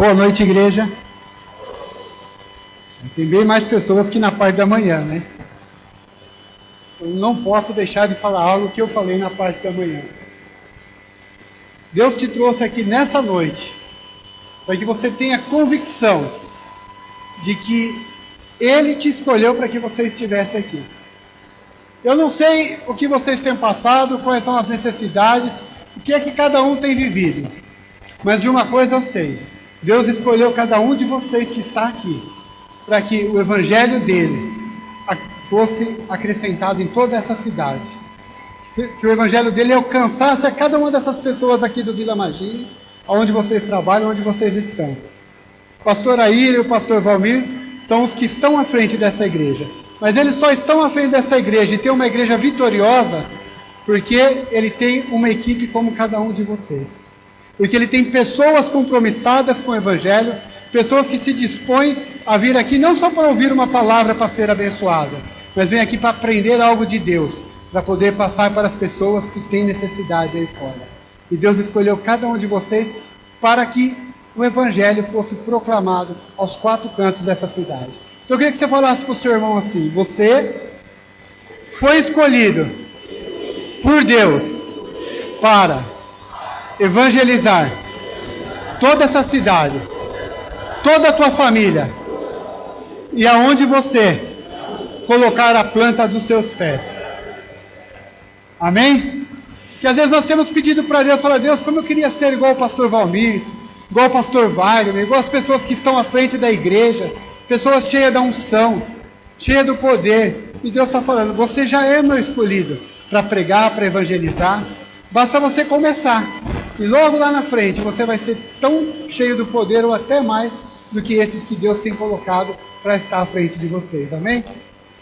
Boa noite, igreja. Tem bem mais pessoas que na parte da manhã, né? Eu não posso deixar de falar algo que eu falei na parte da manhã. Deus te trouxe aqui nessa noite para que você tenha convicção de que Ele te escolheu para que você estivesse aqui. Eu não sei o que vocês têm passado, quais são as necessidades, o que é que cada um tem vivido. Mas de uma coisa eu sei, Deus escolheu cada um de vocês que está aqui, para que o evangelho dele fosse acrescentado em toda essa cidade. Que o evangelho dele alcançasse a cada uma dessas pessoas aqui do Vila Magini, onde vocês trabalham, onde vocês estão. O pastor Aíra e o pastor Valmir são os que estão à frente dessa igreja. Mas eles só estão à frente dessa igreja e tem uma igreja vitoriosa porque ele tem uma equipe como cada um de vocês. Porque ele tem pessoas compromissadas com o evangelho, pessoas que se dispõem a vir aqui não só para ouvir uma palavra para ser abençoada, mas vem aqui para aprender algo de Deus, para poder passar para as pessoas que têm necessidade aí fora. E Deus escolheu cada um de vocês para que o evangelho fosse proclamado aos quatro cantos dessa cidade. Então eu queria que você falasse para o seu irmão assim: você foi escolhido por Deus para evangelizar toda essa cidade, toda a tua família, e aonde você colocar a planta dos seus pés. Amém? Que às vezes nós temos pedido para Deus, falar: Deus, como eu queria ser igual o pastor Valmir, igual o pastor Wagner, igual as pessoas que estão à frente da igreja, pessoas cheias da unção, cheias do poder. E Deus está falando: você já é meu escolhido para pregar, para evangelizar. Basta você começar. E logo lá na frente você vai ser tão cheio do poder, ou até mais, do que esses que Deus tem colocado para estar à frente de vocês. Amém?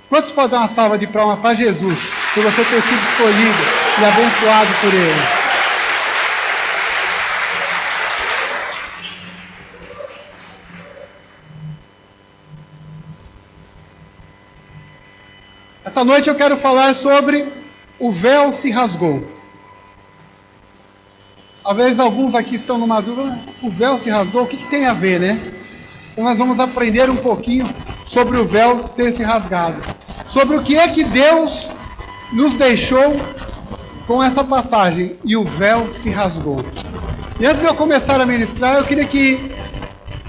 Quantos podem dar uma salva de palmas para Jesus, por você ter sido escolhido e abençoado por Ele? Essa noite eu quero falar sobre o véu se rasgou. Talvez alguns aqui estão numa dúvida: o véu se rasgou, o que tem a ver, né? Então nós vamos aprender um pouquinho sobre o véu ter se rasgado. Sobre o que é que Deus nos deixou com essa passagem: e o véu se rasgou. E antes de eu começar a ministrar, eu queria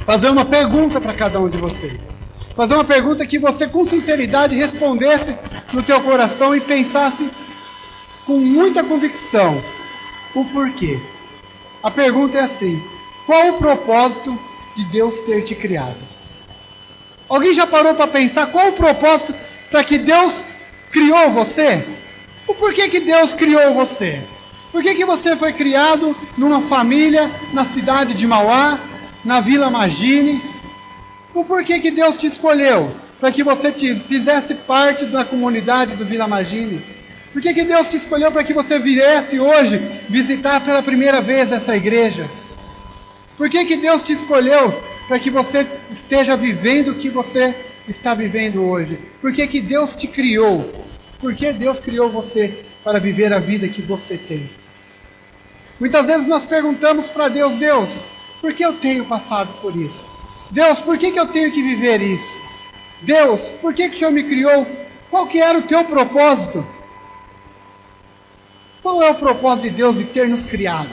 fazer uma pergunta para cada um de vocês. Fazer uma pergunta que você com sinceridade respondesse no teu coração e pensasse com muita convicção o porquê. A pergunta é assim: qual o propósito de Deus ter te criado? Alguém já parou para pensar qual o propósito para que Deus criou você? O porquê que Deus criou você? Por que você foi criado numa família na cidade de Mauá, na Vila Magini? O porquê que Deus te escolheu para que você fizesse parte da comunidade do Vila Magini? Por que Deus te escolheu para que você viesse hoje visitar pela primeira vez essa igreja? Por que Deus te escolheu para que você esteja vivendo o que você está vivendo hoje? Por que Deus te criou? Por que Deus criou você para viver a vida que você tem? Muitas vezes nós perguntamos para Deus: Deus, por que eu tenho passado por isso? Deus, por que eu tenho que viver isso? Deus, por que o Senhor me criou? Qual que era o teu propósito? Qual é o propósito de Deus de ter nos criado?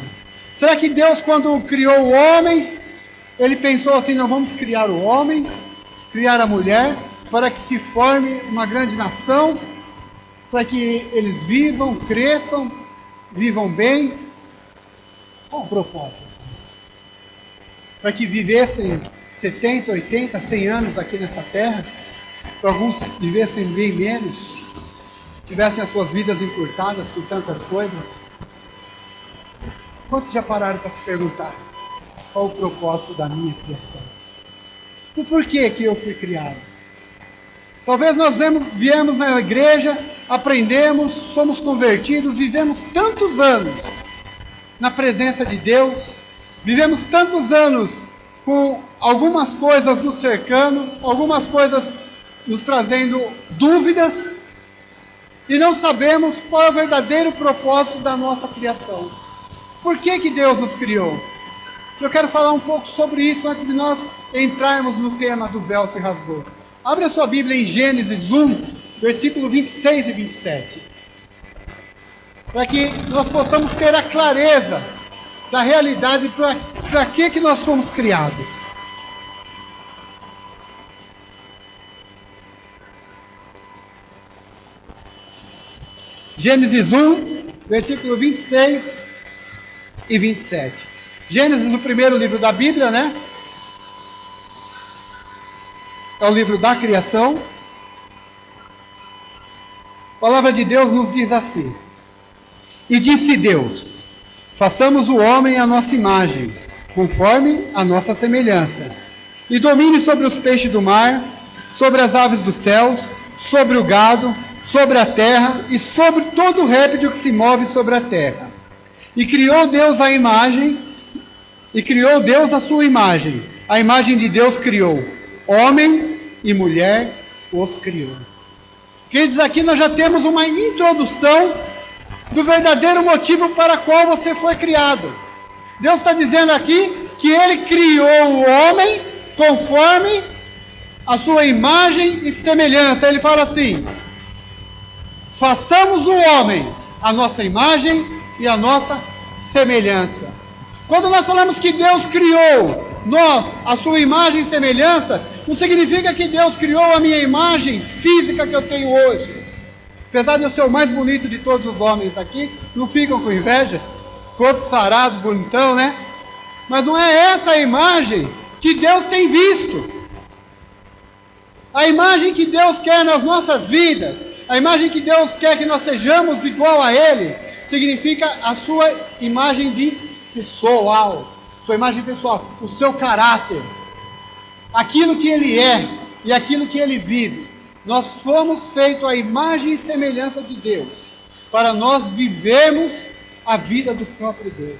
Será que Deus, quando criou o homem, Ele pensou assim: não, vamos criar o homem, criar a mulher, para que se forme uma grande nação, para que eles vivam, cresçam, vivam bem? Qual o propósito disso? Para que vivessem 70, 80, 100 anos aqui nessa terra, para alguns vivessem bem menos, tivessem as suas vidas encurtadas por tantas coisas? Quantos já pararam para se perguntar qual o propósito da minha criação? O porquê que eu fui criado? Talvez nós viemos na igreja, aprendemos, somos convertidos, vivemos tantos anos na presença de Deus, vivemos tantos anos com algumas coisas nos cercando, algumas coisas nos trazendo dúvidas, e não sabemos qual é o verdadeiro propósito da nossa criação. Por que Deus nos criou? Eu quero falar um pouco sobre isso antes de nós entrarmos no tema do véu se rasgou. Abre a sua Bíblia em Gênesis 1, versículo 26 e 27. Para que nós possamos ter a clareza da realidade para que nós fomos criados. Gênesis 1, versículo 26 e 27. Gênesis, o primeiro livro da Bíblia, né? É o livro da criação. A palavra de Deus nos diz assim: E disse Deus: façamos o homem à nossa imagem, conforme a nossa semelhança, e domine sobre os peixes do mar, sobre as aves dos céus, sobre o gado, sobre a terra e sobre todo o réptil que se move sobre a terra. E criou Deus a imagem, e criou Deus a sua imagem. A imagem de Deus criou, homem e mulher os criou. Queridos, aqui nós já temos uma introdução do verdadeiro motivo para qual você foi criado. Deus está dizendo aqui que Ele criou o homem conforme a sua imagem e semelhança. Ele fala assim: façamos o homem a nossa imagem e a nossa semelhança. Quando nós falamos que Deus criou nós a sua imagem e semelhança, não significa que Deus criou a minha imagem física que eu tenho hoje. Apesar de eu ser o mais bonito de todos os homens aqui, não ficam com inveja? Corpo sarado, bonitão, né? Mas não é essa a imagem que Deus tem visto. A imagem que Deus quer nas nossas vidas, a imagem que Deus quer que nós sejamos igual a Ele, significa a sua imagem de pessoal, sua imagem pessoal, o seu caráter, aquilo que Ele é e aquilo que Ele vive. Nós fomos feitos à imagem e semelhança de Deus, para nós vivermos a vida do próprio Deus.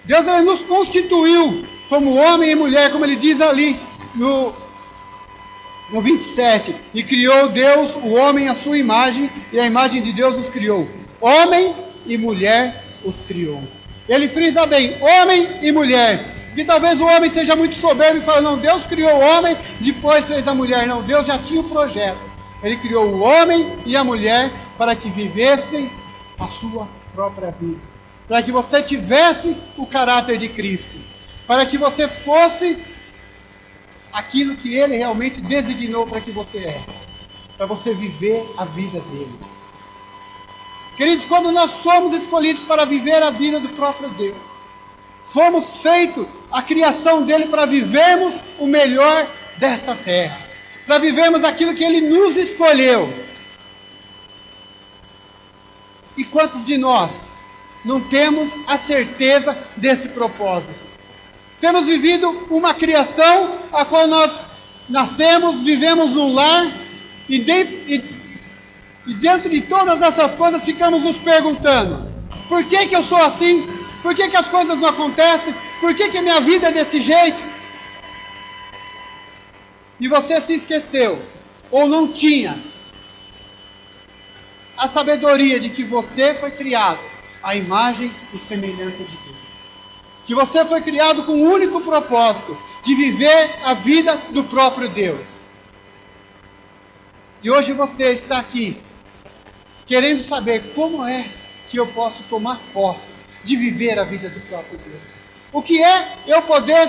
Deus, Ele nos constituiu como homem e mulher, como Ele diz ali no 27, e criou Deus o homem à sua imagem, e a imagem de Deus os criou. Homem e mulher os criou. Ele frisa bem, homem e mulher. Porque talvez o homem seja muito soberbo e fala: não, Deus criou o homem, depois fez a mulher. Não, Deus já tinha o projeto. Ele criou o homem e a mulher para que vivessem a sua própria vida. Para que você tivesse o caráter de Cristo. Para que você fosse aquilo que Ele realmente designou para que você é. Para você viver a vida dEle. Queridos, quando nós somos escolhidos para viver a vida do próprio Deus, fomos feitos a criação dEle para vivermos o melhor dessa terra. Para vivermos aquilo que Ele nos escolheu. E quantos de nós não temos a certeza desse propósito? Temos vivido uma criação a qual nós nascemos, vivemos num lar e dentro de todas essas coisas ficamos nos perguntando: por que eu sou assim? Por que as coisas não acontecem? Por que a minha vida é desse jeito? E você se esqueceu, ou não tinha a sabedoria de que você foi criado à imagem e semelhança de Deus. Que você foi criado com o único propósito de viver a vida do próprio Deus. E hoje você está aqui querendo saber como é que eu posso tomar posse de viver a vida do próprio Deus. O que é eu poder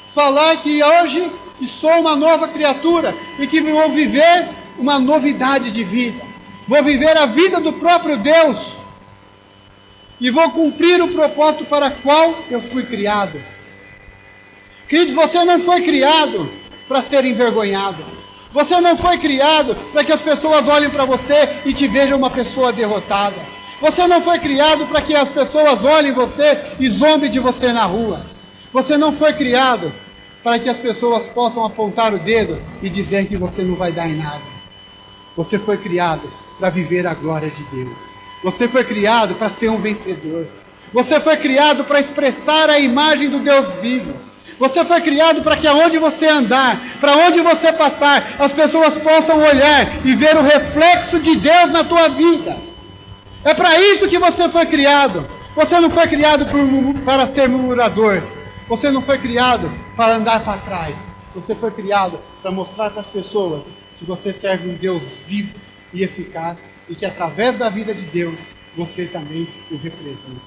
falar que hoje sou uma nova criatura e que vou viver uma novidade de vida. Vou viver a vida do próprio Deus e vou cumprir o propósito para o qual eu fui criado. Queridos, você não foi criado para ser envergonhado. Você não foi criado para que as pessoas olhem para você e te vejam uma pessoa derrotada. Você não foi criado para que as pessoas olhem você e zombem de você na rua. Você não foi criado para que as pessoas possam apontar o dedo e dizer que você não vai dar em nada. Você foi criado para viver a glória de Deus. Você foi criado para ser um vencedor. Você foi criado para expressar a imagem do Deus vivo. Você foi criado para que aonde você andar, para onde você passar, as pessoas possam olhar e ver o reflexo de Deus na tua vida. É para isso que você foi criado. Você não foi criado para ser murmurador. Você não foi criado para andar para trás. Você foi criado para mostrar para as pessoas que você serve um Deus vivo e eficaz e que através da vida de Deus você também o representa.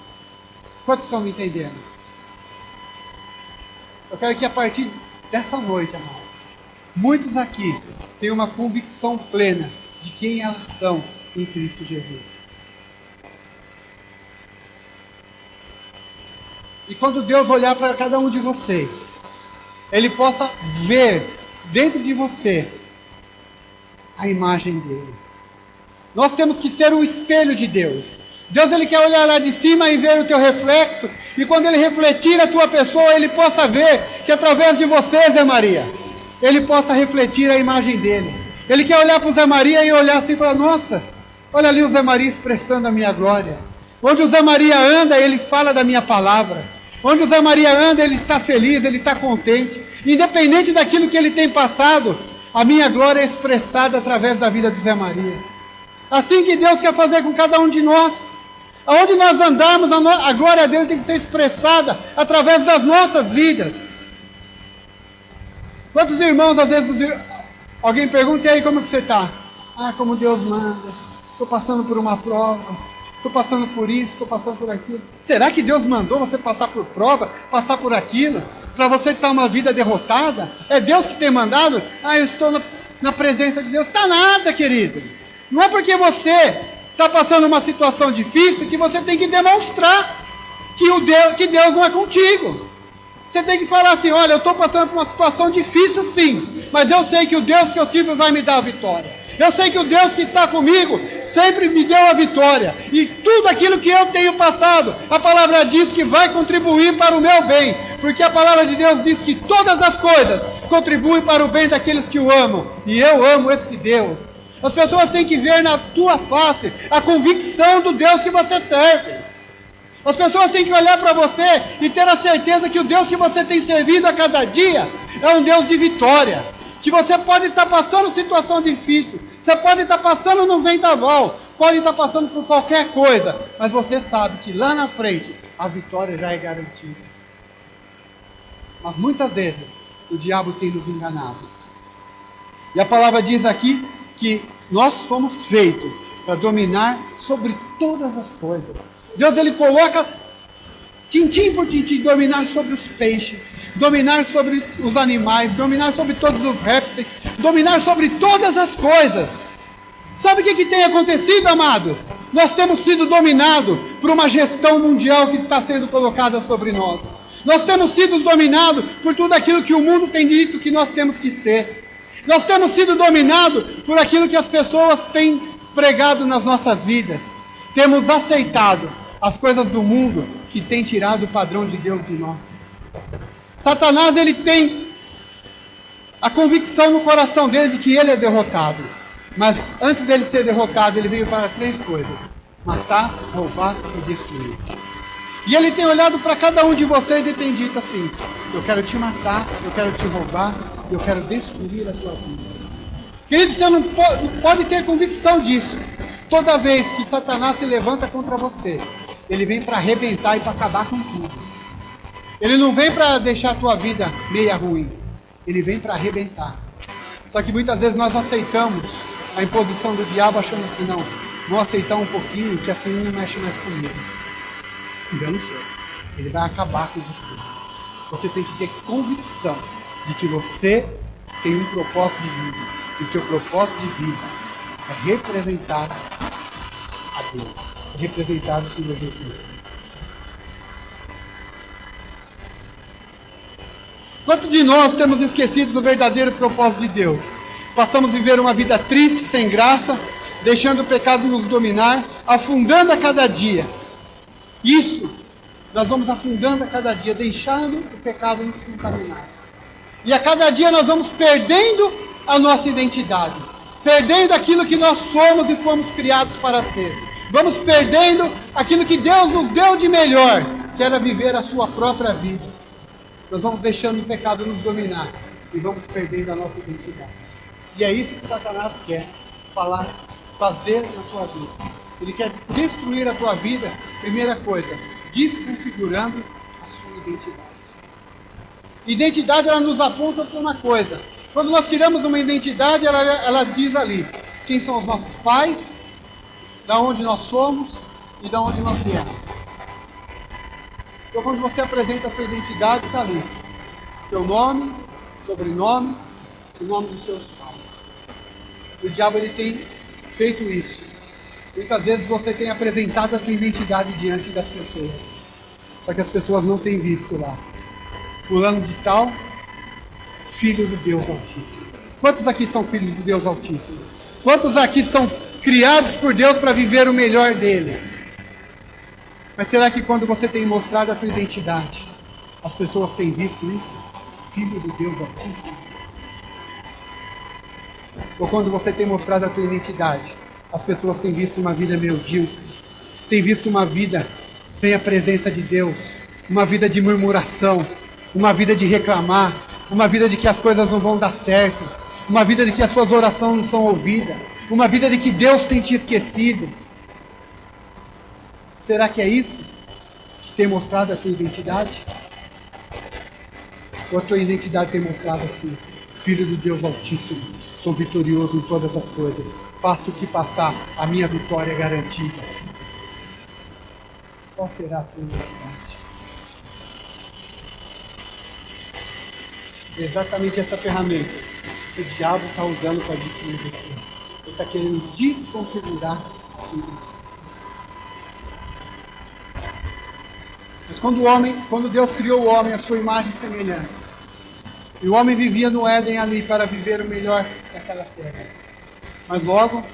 Quantos estão me entendendo? Eu quero que a partir dessa noite, amados, muitos aqui tenham uma convicção plena de quem elas são em Cristo Jesus. E quando Deus olhar para cada um de vocês, Ele possa ver dentro de você a imagem dele. Nós temos que ser um espelho de Deus. Deus, Ele quer olhar lá de cima e ver o teu reflexo, e quando Ele refletir a tua pessoa, Ele possa ver que através de você, Zé Maria, Ele possa refletir a imagem dele. Ele quer olhar para o Zé Maria e olhar assim e falar: nossa, olha ali o Zé Maria expressando a minha glória. Onde o Zé Maria anda, ele fala da minha palavra. Onde o Zé Maria anda, ele está feliz, ele está contente. Independente daquilo que ele tem passado, a minha glória é expressada através da vida do Zé Maria. Assim que Deus quer fazer com cada um de nós. Aonde nós andarmos, a glória dele tem que ser expressada através das nossas vidas. Quantos irmãos, às vezes, alguém pergunta: e aí, como que você está? Ah, como Deus manda. Estou passando por uma prova. Estou passando por isso, estou passando por aquilo. Será que Deus mandou você passar por prova, passar por aquilo, para você estar uma vida derrotada? É Deus que tem mandado? Ah, eu estou na presença de Deus. Está nada, querido. Não é porque você está passando uma situação difícil que você tem que demonstrar que Deus não é contigo. Você tem que falar assim: olha, eu estou passando por uma situação difícil sim, mas eu sei que o Deus que eu sirvo vai me dar a vitória. Eu sei que o Deus que está comigo sempre me deu a vitória. E tudo aquilo que eu tenho passado, a palavra diz que vai contribuir para o meu bem. Porque a palavra de Deus diz que todas as coisas contribuem para o bem daqueles que o amam. E eu amo esse Deus. As pessoas têm que ver na tua face a convicção do Deus que você serve. As pessoas têm que olhar para você e ter a certeza que o Deus que você tem servido a cada dia é um Deus de vitória. Que você pode estar passando situação difícil, você pode estar passando no vendaval, pode estar passando por qualquer coisa, mas você sabe que lá na frente a vitória já é garantida. Mas muitas vezes o diabo tem nos enganado. E a palavra diz aqui que nós somos feitos para dominar sobre todas as coisas. Deus, Ele coloca tintim por tintim, dominar sobre os peixes, dominar sobre os animais, dominar sobre todos os répteis, dominar sobre todas as coisas. Sabe o que tem acontecido, amados? Nós temos sido dominados por uma gestão mundial que está sendo colocada sobre nós. Nós temos sido dominados por tudo aquilo que o mundo tem dito que nós temos que ser. Nós temos sido dominados por aquilo que as pessoas têm pregado nas nossas vidas. Temos aceitado as coisas do mundo que tem tirado o padrão de Deus de nós. Satanás, ele tem a convicção no coração dele de que ele é derrotado. Mas antes dele ser derrotado, ele veio para 3 coisas: matar, roubar e destruir. E ele tem olhado para cada um de vocês e tem dito assim: eu quero te matar, eu quero te roubar, eu quero destruir a tua vida. Querido, você não pode ter convicção disso. Toda vez que Satanás se levanta contra você, ele vem para arrebentar e para acabar com tudo. Ele não vem para deixar a tua vida meia ruim. Ele vem para arrebentar. Só que muitas vezes nós aceitamos a imposição do diabo achando assim: não, vou aceitar um pouquinho que assim não mexe mais comigo. Engano seu. Ele vai acabar com você. Você tem que ter convicção de que você tem um propósito de vida. E o teu propósito de vida é representar a Deus. Representar o Senhor Jesus. Quanto de nós temos esquecido o verdadeiro propósito de Deus? Passamos a viver uma vida triste, sem graça, deixando o pecado nos dominar, afundando a cada dia. Isso, nós vamos afundando a cada dia, deixando o pecado nos contaminar. E a cada dia nós vamos perdendo a nossa identidade, perdendo aquilo que nós somos e fomos criados para ser. Vamos perdendo aquilo que Deus nos deu de melhor, que era viver a sua própria vida. Nós vamos deixando o pecado nos dominar e vamos perdendo a nossa identidade. E é isso que Satanás quer fazer na tua vida. Ele quer destruir a tua vida, primeira coisa, desconfigurando a sua identidade. Identidade, ela nos aponta para uma coisa. Quando nós tiramos uma identidade, ela diz ali quem são os nossos pais, da onde nós somos e da onde nós viemos. Então, quando você apresenta a sua identidade, está ali seu nome, sobrenome, o nome dos seus pais. O diabo, ele tem feito isso. Muitas vezes você tem apresentado a sua identidade diante das pessoas, só que as pessoas não têm visto lá. Fulano de tal, filho do Deus Altíssimo. Quantos aqui são filhos do Deus Altíssimo? Quantos aqui são criados por Deus para viver o melhor dele? Mas será que quando você tem mostrado a sua identidade, as pessoas têm visto isso? Filho do Deus Altíssimo? Ou quando você tem mostrado a sua identidade, as pessoas têm visto uma vida medíocre, têm visto uma vida sem a presença de Deus, uma vida de murmuração, uma vida de reclamar, uma vida de que as coisas não vão dar certo, uma vida de que as suas orações não são ouvidas, uma vida de que Deus tem te esquecido? Será que é isso que tem mostrado a tua identidade? Ou a tua identidade tem mostrado assim: filho do Deus Altíssimo, sou vitorioso em todas as coisas, passo o que passar, a minha vitória é garantida? Qual será a tua identidade? Exatamente essa ferramenta que o diabo está usando para destruir você. Ele está querendo desconfigurar a tua identidade. Mas quando Deus criou o homem à sua imagem e semelhança, e o homem vivia no Éden ali para viver o melhor daquela terra, mas logo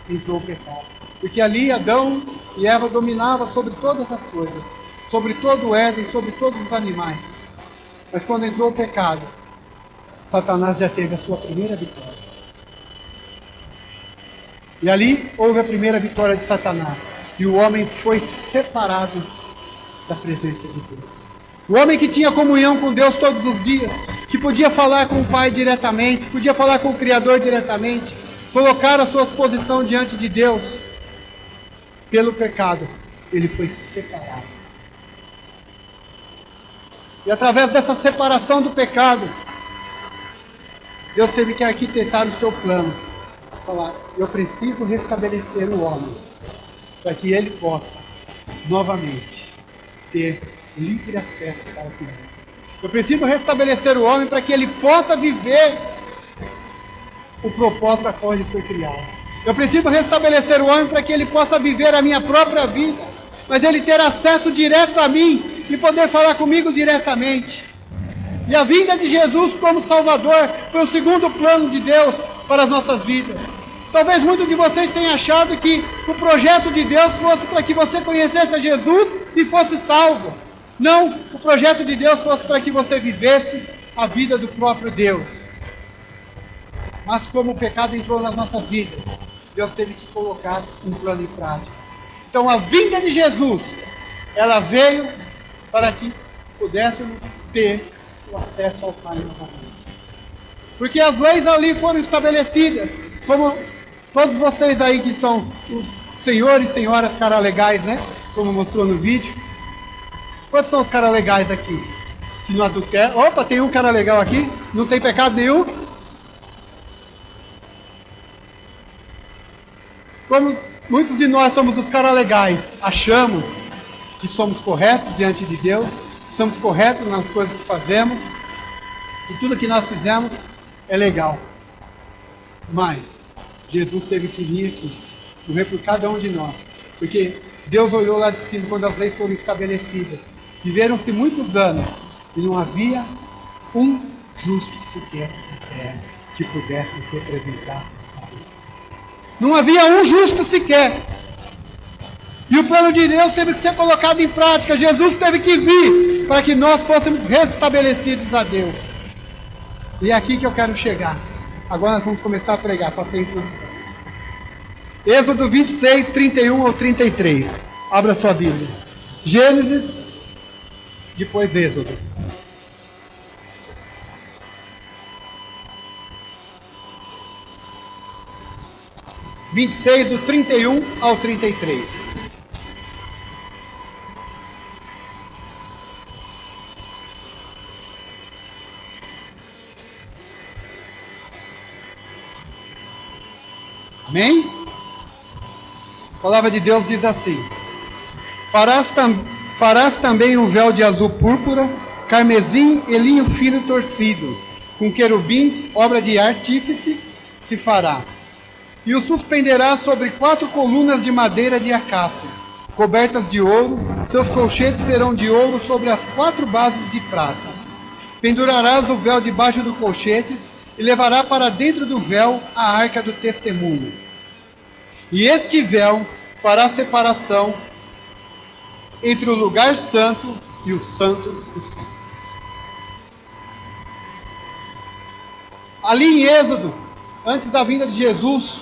entrou o pecado. Porque ali Adão e Eva dominavam sobre todas as coisas, sobre todo o Éden, sobre todos os animais. Mas quando entrou o pecado, Satanás já teve a sua primeira vitória. E ali houve a primeira vitória de Satanás. E o homem foi separado da presença de Deus. O homem que tinha comunhão com Deus todos os dias, que podia falar com o Pai diretamente, podia falar com o Criador diretamente, colocar a sua posição diante de Deus, pelo pecado, ele foi separado. E através dessa separação do pecado, Deus teve que arquitetar o seu plano. Falar: eu preciso restabelecer o homem, para que ele possa, novamente, ter livre acesso para o mundo. Eu preciso restabelecer o homem para que ele possa viver o propósito a qual ele foi criado. Eu preciso restabelecer o homem para que ele possa viver a minha própria vida, mas ele ter acesso direto a mim e poder falar comigo diretamente. E a vinda de Jesus como Salvador foi o segundo plano de Deus para as nossas vidas. Talvez muitos de vocês tenham achado que o projeto de Deus fosse para que você conhecesse a Jesus e fosse salvo. Não, o projeto de Deus fosse para que você vivesse a vida do próprio Deus. Mas como o pecado entrou nas nossas vidas, Deus teve que colocar um plano em prática. Então a vinda de Jesus, ela veio para que pudéssemos ter o acesso ao Pai novamente. Porque as leis ali foram estabelecidas, como todos vocês aí que são os senhores e senhoras cara legais, né? Como mostrou no vídeo. Quantos são os caras legais aqui? Que não adulteram. Opa, tem um cara legal aqui. Não tem pecado nenhum. Como muitos de nós somos os caras legais, achamos que somos corretos diante de Deus, somos corretos nas coisas que fazemos, e tudo que nós fizemos é legal. Mas Jesus teve que vir aqui, morrer por cada um de nós, porque Deus olhou lá de cima quando as leis foram estabelecidas. Viveram-se muitos anos e não havia um justo sequer na terra que pudesse representar a Deus. Não havia um justo sequer. E o plano de Deus teve que ser colocado em prática. Jesus teve que vir para que nós fôssemos restabelecidos a Deus. E é aqui que eu quero chegar. Agora nós vamos começar a pregar, passei a introdução. Êxodo 26, 31 ao 33. Abra sua Bíblia. Gênesis, depois Êxodo. (26) do 31 ao 33. Amém? A palavra de Deus diz assim: farás também um véu de azul púrpura, carmesim e linho fino torcido, com querubins, obra de artífice, se fará. E o suspenderás sobre 4 colunas de madeira de acácia, cobertas de ouro, seus colchetes serão de ouro sobre as 4 bases de prata. Pendurarás o véu debaixo dos colchetes e levará para dentro do véu a arca do testemunho. E este véu fará separação entre o lugar santo e o santo dos santos. Ali em Êxodo, antes da vinda de Jesus,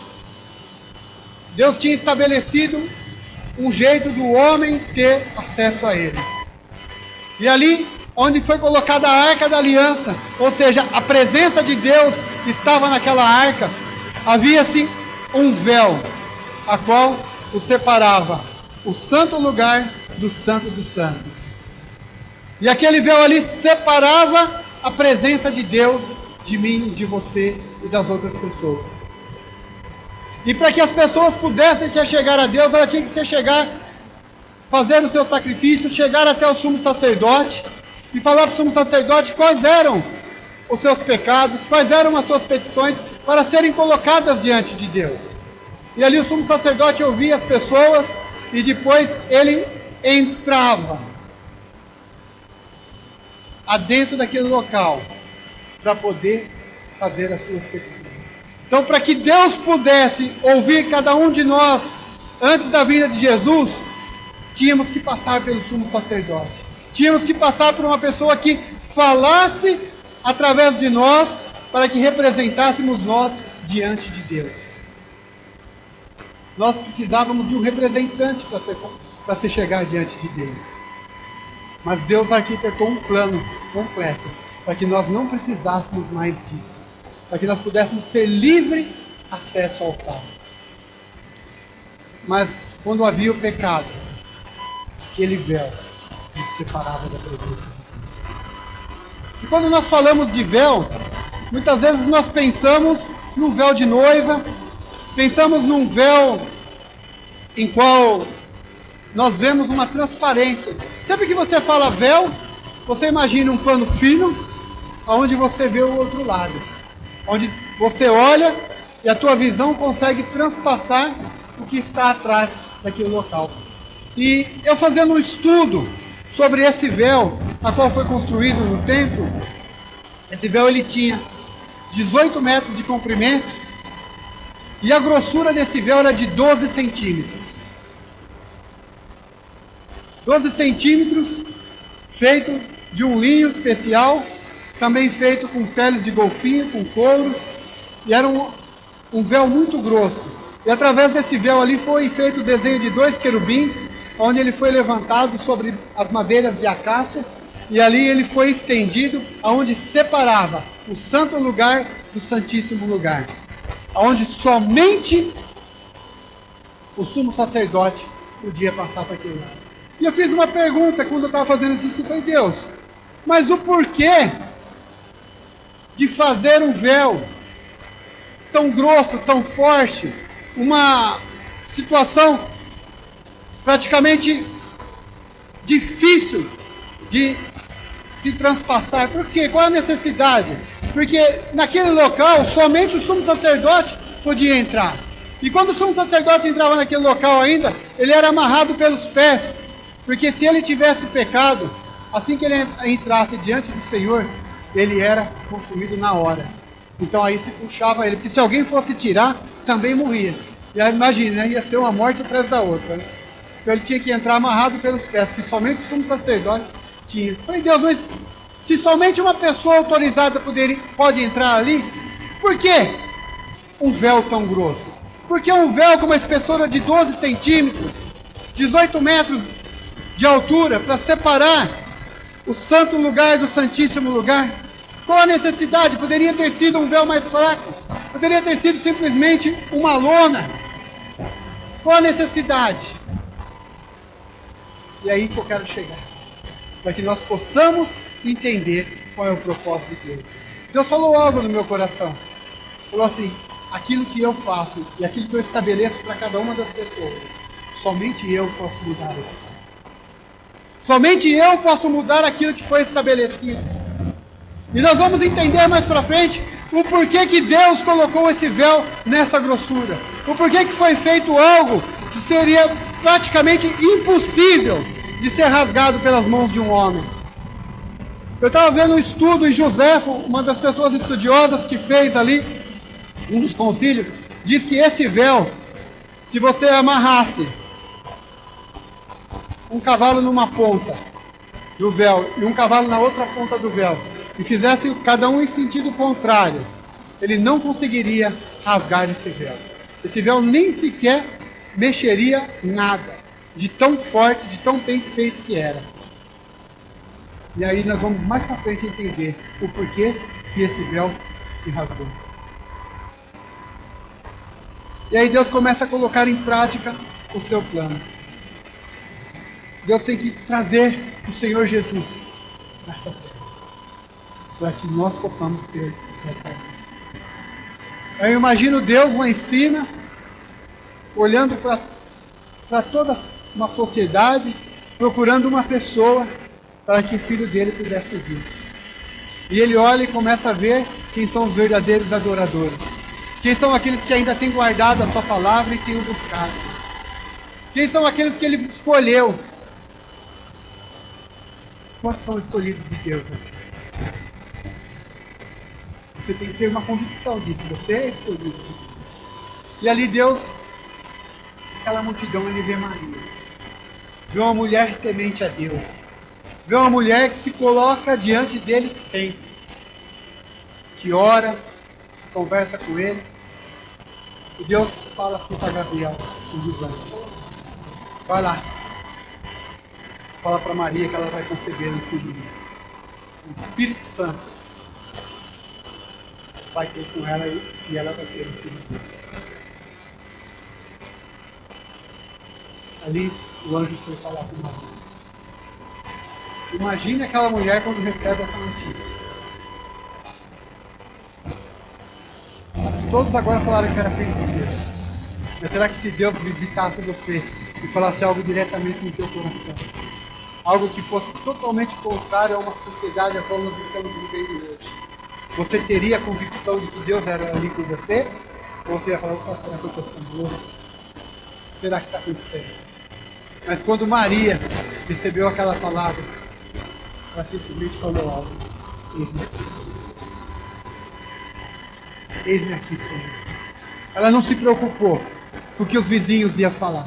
Deus tinha estabelecido um jeito do homem ter acesso a ele. E ali, onde foi colocada a arca da aliança, ou seja, a presença de Deus estava naquela arca, havia-se um véu, a qual o separava o santo lugar do santo dos santos. E aquele véu ali separava a presença de Deus de mim, de você e das outras pessoas. E para que as pessoas pudessem se chegar a Deus, ela tinha que se chegar, fazer o seu sacrifício, chegar até o sumo sacerdote e falar para o sumo sacerdote quais eram os seus pecados, quais eram as suas petições para serem colocadas diante de Deus. E ali o sumo sacerdote ouvia as pessoas e depois ele entrava adentro daquele local para poder fazer as suas petições. Então, para que Deus pudesse ouvir cada um de nós antes da vinda de Jesus, tínhamos que passar pelo sumo sacerdote. Tínhamos que passar por uma pessoa que falasse através de nós para que representássemos nós diante de Deus. Nós precisávamos de um representante para se chegar diante de Deus. Mas Deus arquitetou um plano completo para que nós não precisássemos mais disso, para que nós pudéssemos ter livre acesso ao Pai. Mas quando havia o pecado, aquele véu nos separava da presença de Deus. E quando nós falamos de véu, muitas vezes nós pensamos num véu de noiva, pensamos num véu em qual nós vemos uma transparência. Sempre que você fala véu, você imagina um pano fino, onde você vê o outro lado, onde você olha e a tua visão consegue transpassar o que está atrás daquele local. E eu fazendo um estudo sobre esse véu, a qual foi construído no templo, esse véu ele tinha 18 metros de comprimento e a grossura desse véu era de 12 centímetros. 12 centímetros, feito de um linho especial, também feito com peles de golfinho, com couros, e era um véu muito grosso. E através desse véu ali foi feito o desenho de 2 querubins, onde ele foi levantado sobre as madeiras de acácia, e ali ele foi estendido, aonde separava o santo lugar do santíssimo lugar, aonde somente o sumo sacerdote podia passar para aquele lado. E eu fiz uma pergunta quando eu estava fazendo esse estudo, foi Deus, mas o porquê de fazer um véu tão grosso, tão forte, uma situação praticamente difícil de se transpassar? Por quê? Qual a necessidade? Porque naquele local somente o sumo sacerdote podia entrar. E quando o sumo sacerdote entrava naquele local ainda, ele era amarrado pelos pés. Porque se ele tivesse pecado, assim que ele entrasse diante do Senhor, ele era consumido na hora. Então aí se puxava ele, porque se alguém fosse tirar, também morria. E aí imagina, né? Ia ser uma morte atrás da outra, né? Então ele tinha que entrar amarrado pelos pés, que somente o sumo sacerdote tinha. Eu falei, Deus, mas se somente uma pessoa autorizada pode entrar ali, por que um véu tão grosso? Por que um véu com uma espessura de 12 centímetros, 18 metros de altura, para separar o santo lugar do santíssimo lugar? Qual a necessidade? Poderia ter sido um véu mais fraco, poderia ter sido simplesmente uma lona. Qual a necessidade? E é aí que eu quero chegar, para que nós possamos entender qual é o propósito de Deus. Deus falou algo no meu coração, falou assim, aquilo que eu faço e aquilo que eu estabeleço para cada uma das pessoas, somente eu posso mudar isso. Somente eu posso mudar aquilo que foi estabelecido. E nós vamos entender mais para frente o porquê que Deus colocou esse véu nessa grossura. O porquê que foi feito algo que seria praticamente impossível de ser rasgado pelas mãos de um homem. Eu estava vendo um estudo em Joséfo, uma das pessoas estudiosas que fez ali um dos concílios, diz que esse véu, se você amarrasse um cavalo numa ponta do véu e um cavalo na outra ponta do véu e fizesse cada um em sentido contrário, ele não conseguiria rasgar esse véu. Esse véu nem sequer mexeria nada, de tão forte, de tão bem feito que era. E aí nós vamos mais para frente entender o porquê que esse véu se rasgou. E aí Deus começa a colocar em prática o seu plano. Deus tem que trazer o Senhor Jesus nessa terra, para que nós possamos ter acesso a Ele. Eu imagino Deus lá em cima, olhando para toda uma sociedade, procurando uma pessoa para que o filho dele pudesse vir. E ele olha e começa a ver quem são os verdadeiros adoradores. Quem são aqueles que ainda têm guardado a sua palavra e têm o buscado. Quem são aqueles que ele escolheu. Quantos são escolhidos de Deus aqui? Você tem que ter uma convicção disso. Você é escolhido de Deus. E ali Deus, aquela multidão, ele vê Maria. Vê uma mulher temente a Deus. Vê uma mulher que se coloca diante dele sempre. Que ora, que conversa com ele. E Deus fala assim para Gabriel, um dos anjos. Vai lá. Fala para Maria que ela vai conceber um filho. O Espírito Santo vai ter com ela e ela vai ter um filho. Ali o anjo foi falar com Maria. Imagine aquela mulher quando recebe essa notícia. Todos agora falaram que era filho de Deus. Mas será que se Deus visitasse você e falasse algo diretamente no teu coração? Algo que fosse totalmente contrário a uma sociedade a qual nós estamos vivendo hoje. Você teria a convicção de que Deus era ali com você? Ou você ia falar, será que eu estou ficando louco? Será que está acontecendo? Mas quando Maria recebeu aquela palavra, ela simplesmente falou algo. Eis-me aqui, Senhor. Eis-me aqui, Senhor. Ela não se preocupou com o que os vizinhos iam falar.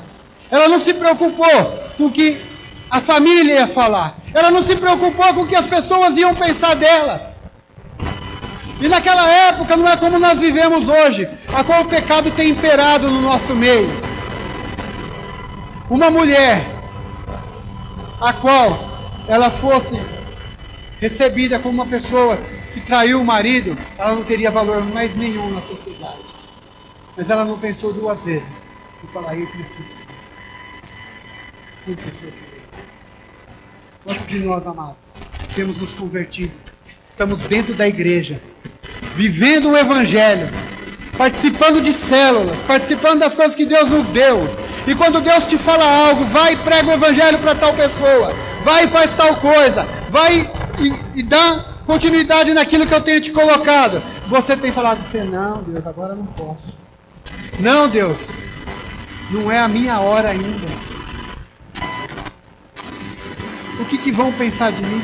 Ela não se preocupou com o que a família ia falar. Ela não se preocupou com o que as pessoas iam pensar dela. E naquela época não é como nós vivemos hoje, a qual o pecado tem imperado no nosso meio. Uma mulher, a qual ela fosse recebida como uma pessoa que traiu o marido, ela não teria valor mais nenhum na sociedade. Mas ela não pensou duas vezes em falar isso aqui, Senhor. Quantos de nós, amados, temos nos convertido? Estamos dentro da igreja, vivendo o Evangelho, participando de células, participando das coisas que Deus nos deu. E quando Deus te fala algo, vai e prega o Evangelho para tal pessoa, vai e faz tal coisa, vai e dá continuidade naquilo que eu tenho te colocado. Você tem falado assim, não, Deus, agora eu não posso. Não, Deus, não é a minha hora ainda. O que vão pensar de mim?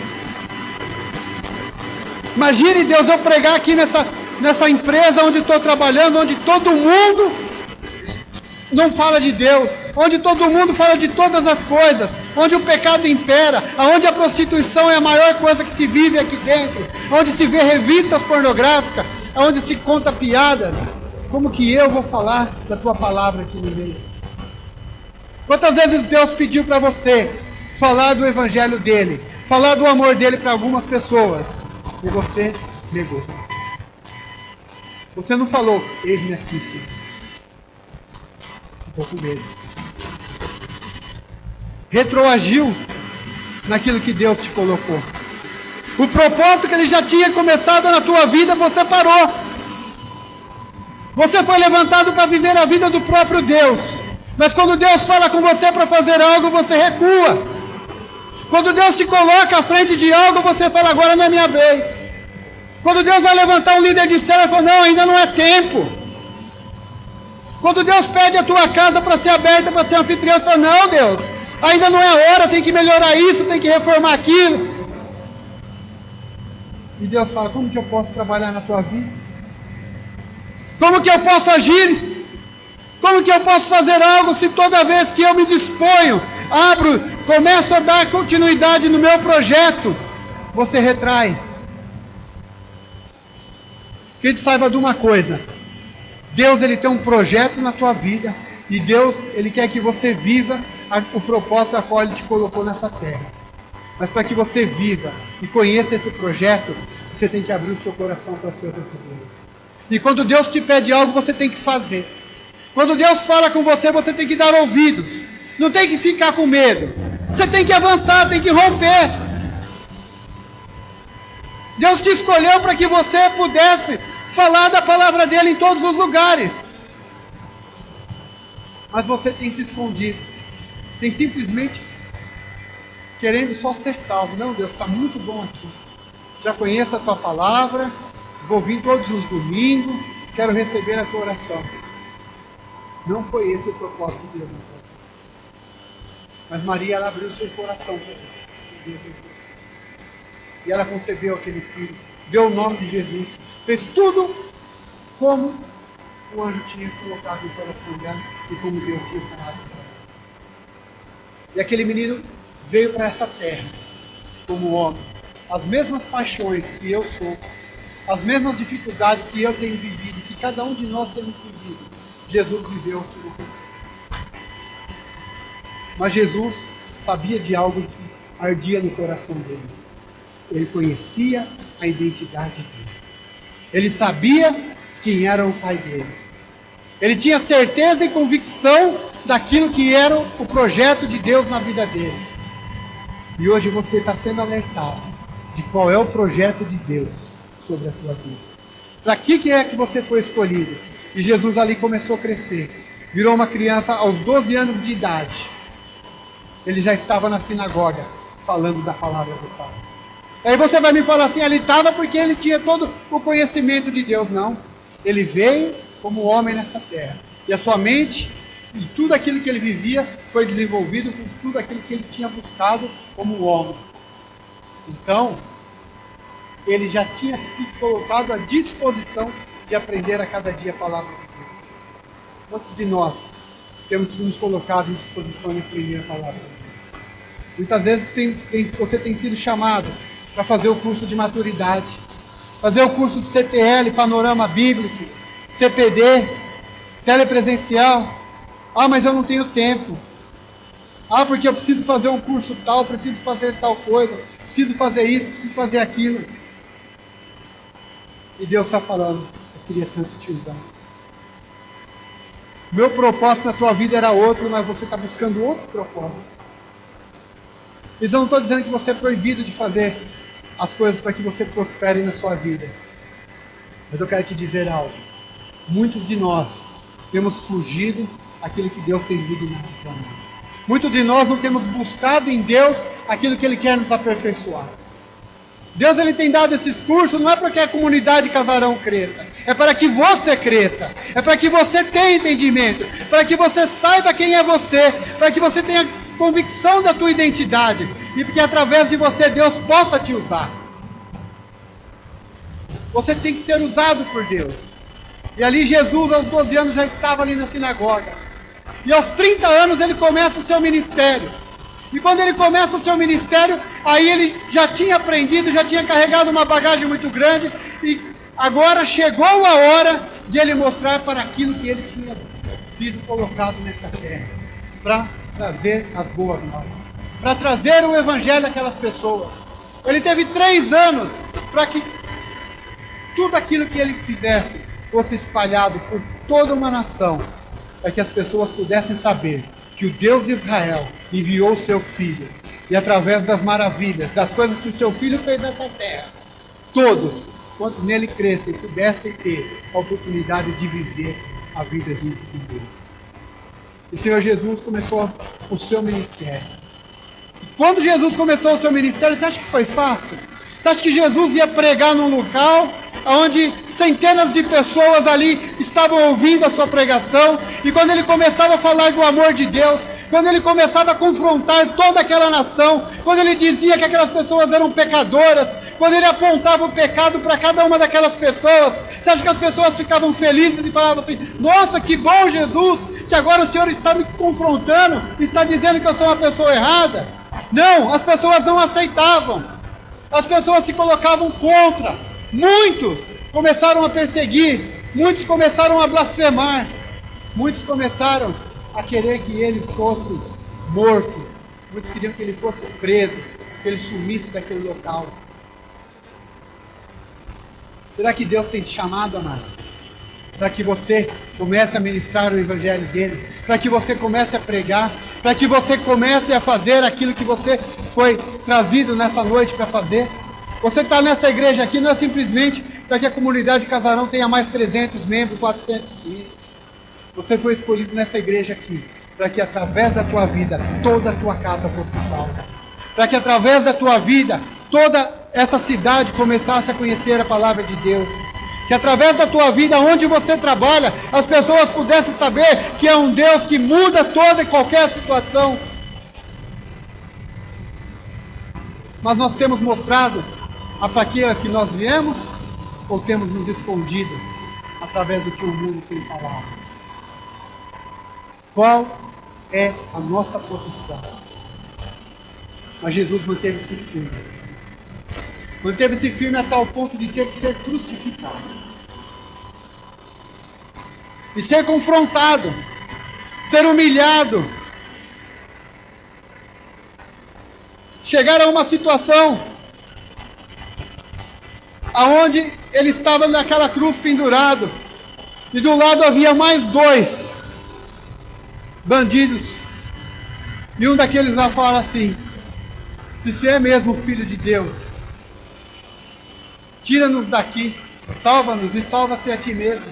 Imagine, Deus, eu pregar aqui nessa empresa onde estou trabalhando, onde todo mundo não fala de Deus, onde todo mundo fala de todas as coisas, onde o pecado impera, onde a prostituição é a maior coisa que se vive aqui dentro, onde se vê revistas pornográficas, onde se conta piadas. Como que eu vou falar da tua palavra aqui no meio? Quantas vezes Deus pediu para você falar do evangelho dele, falar do amor dele para algumas pessoas, e você negou? Você não falou, eis-me aqui, Senhor. Ficou com medo. Retroagiu naquilo que Deus te colocou. O propósito que ele já tinha começado na tua vida, você parou. Você foi levantado para viver a vida do próprio Deus. Mas quando Deus fala com você para fazer algo, você recua. Quando Deus te coloca à frente de algo, você fala, agora não é minha vez. Quando Deus vai levantar um líder de célula, ele fala, não, ainda não é tempo. Quando Deus pede a tua casa para ser aberta, para ser anfitrião, você fala, não, Deus, ainda não é a hora, tem que melhorar isso, tem que reformar aquilo. E Deus fala, como que eu posso trabalhar na tua vida? Como que eu posso agir? Como que eu posso fazer algo se toda vez que eu me disponho, começo a dar continuidade no meu projeto, você retrai? Que a gente saiba de uma coisa, Deus ele tem um projeto na tua vida, e Deus ele quer que você viva o propósito a qual ele te colocou nessa terra. Mas para que você viva e conheça esse projeto, você tem que abrir o seu coração para as coisas de Deus. E quando Deus te pede algo, você tem que fazer. Quando Deus fala com você, você tem que dar ouvidos. Não tem que ficar com medo. Você tem que avançar, tem que romper. Deus te escolheu para que você pudesse falar da palavra dele em todos os lugares. Mas você tem se escondido. Tem simplesmente querendo só ser salvo. Não, Deus, está muito bom aqui. Já conheço a tua palavra. Vou vir todos os domingos. Quero receber a tua oração. Não foi esse o propósito de Deus. Mas Maria, ela abriu seu coração para Deus. E ela concebeu aquele filho. Deu o nome de Jesus. Fez tudo como o anjo tinha colocado no coração dela. E como Deus tinha falado para ela. E aquele menino veio para essa terra como homem. As mesmas paixões que eu sou. As mesmas dificuldades que eu tenho vivido. Que cada um de nós temos vivido. Jesus viveu aqui nessa terra. Mas Jesus sabia de algo que ardia no coração dele. Ele conhecia a identidade dele. Ele sabia quem era o pai dele. Ele tinha certeza e convicção daquilo que era o projeto de Deus na vida dele. E hoje você está sendo alertado de qual é o projeto de Deus sobre a tua vida. Para que é que você foi escolhido? E Jesus ali começou a crescer. Virou uma criança aos 12 anos de idade. Ele já estava na sinagoga falando da palavra do Pai. Aí você vai me falar assim, ele estava porque ele tinha todo o conhecimento de Deus. Não. Ele veio como homem nessa terra. E a sua mente e tudo aquilo que ele vivia foi desenvolvido com tudo aquilo que ele tinha buscado como homem. Então, ele já tinha se colocado à disposição de aprender a cada dia a palavra de Deus. Quantos de nós temos nos colocado à disposição de aprender a palavra de Deus? Muitas vezes você tem sido chamado para fazer o curso de maturidade, fazer o curso de CTL, Panorama Bíblico, CPD, telepresencial. Mas eu não tenho tempo. Porque eu preciso fazer um curso tal, preciso fazer tal coisa, preciso fazer isso, preciso fazer aquilo. E Deus está falando, eu queria tanto te usar. Meu propósito na tua vida era outro, mas você está buscando outro propósito. Eu não estou dizendo que você é proibido de fazer as coisas para que você prospere na sua vida. Mas eu quero te dizer algo. Muitos de nós temos fugido daquilo que Deus tem designado para nós. Muitos de nós não temos buscado em Deus aquilo que Ele quer nos aperfeiçoar. Deus ele tem dado esses cursos, não é para que a comunidade Casarão cresça, é para que você cresça, é para que você tenha entendimento, para que você saiba quem é você, para que você tenha convicção da tua identidade, e que através de você Deus possa te usar. Você tem que ser usado por Deus. E ali Jesus aos 12 anos já estava ali na sinagoga, e aos 30 anos ele começa o seu ministério. E quando ele começa o seu ministério, aí ele já tinha aprendido, já tinha carregado uma bagagem muito grande, e agora chegou a hora de ele mostrar para aquilo que ele tinha sido colocado nessa terra, para trazer as boas novas, para trazer o evangelho àquelas pessoas. Ele teve 3 anos para que tudo aquilo que ele fizesse fosse espalhado por toda uma nação, para que as pessoas pudessem saber que o Deus de Israel enviou o seu Filho, e através das maravilhas, das coisas que o seu Filho fez nessa terra, todos quantos nele crescem, pudessem ter a oportunidade de viver a vida junto com Deus. E o Senhor Jesus começou o seu ministério. Quando Jesus começou o seu ministério, você acha que foi fácil? Você acha que Jesus ia pregar num local onde centenas de pessoas ali estavam ouvindo a sua pregação, e quando ele começava a falar do amor de Deus, quando ele começava a confrontar toda aquela nação, quando ele dizia que aquelas pessoas eram pecadoras, quando ele apontava o pecado para cada uma daquelas pessoas, você acha que as pessoas ficavam felizes e falavam assim: nossa, que bom, Jesus, que agora o Senhor está me confrontando, está dizendo que eu sou uma pessoa errada? Não, as pessoas não aceitavam, as pessoas se colocavam contra, muitos começaram a perseguir, muitos começaram a blasfemar, muitos começaram a querer que ele fosse morto, muitos queriam que ele fosse preso, que ele sumisse daquele local. Será que Deus tem te chamado, amados, para que você comece a ministrar o evangelho dele, para que você comece a pregar, para que você comece a fazer aquilo que você foi trazido nessa noite para fazer? Você está nessa igreja aqui não é simplesmente para que a comunidade Casarão tenha mais 300 membros, 400 membros. Você foi escolhido nessa igreja aqui para que através da tua vida toda a tua casa fosse salva, para que através da tua vida toda essa cidade começasse a conhecer a palavra de Deus, que através da tua vida, onde você trabalha, as pessoas pudessem saber que é um Deus que muda toda e qualquer situação. Mas nós temos mostrado a fraqueza que nós viemos, ou temos nos escondido através do que o mundo tem falado? Qual é a nossa posição? Mas Jesus manteve-se firme. Manteve-se firme a tal ponto de ter que ser crucificado. E ser confrontado. Ser humilhado. Chegar a uma situação aonde ele estava naquela cruz pendurado. E do lado havia mais 2 bandidos. E um daqueles lá fala assim: se você é mesmo o Filho de Deus, tira-nos daqui, salva-nos e salva-se a ti mesmo.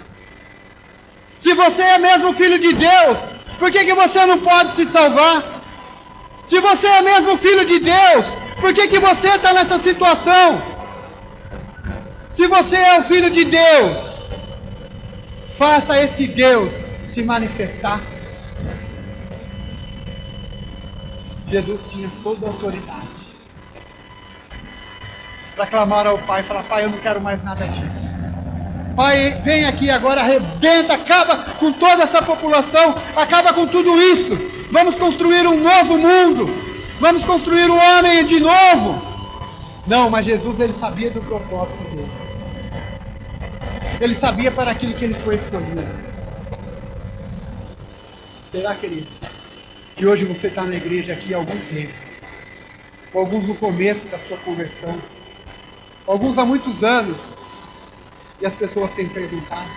Se você é mesmo Filho de Deus, por que você não pode se salvar? Se você é mesmo Filho de Deus, por que você está nessa situação? Se você é o Filho de Deus, faça esse Deus se manifestar. Jesus tinha toda a autoridade para clamar ao Pai e falar: Pai, eu não quero mais nada disso. Pai, vem aqui agora, arrebenta, acaba com toda essa população, acaba com tudo isso. Vamos construir um novo mundo, vamos construir o homem de novo. Não, mas Jesus, ele sabia do propósito dele. Ele sabia para aquilo que ele foi escolhido. Será, queridos, que hoje você está na igreja aqui há algum tempo, alguns no começo da sua conversão, alguns há muitos anos, e as pessoas têm perguntado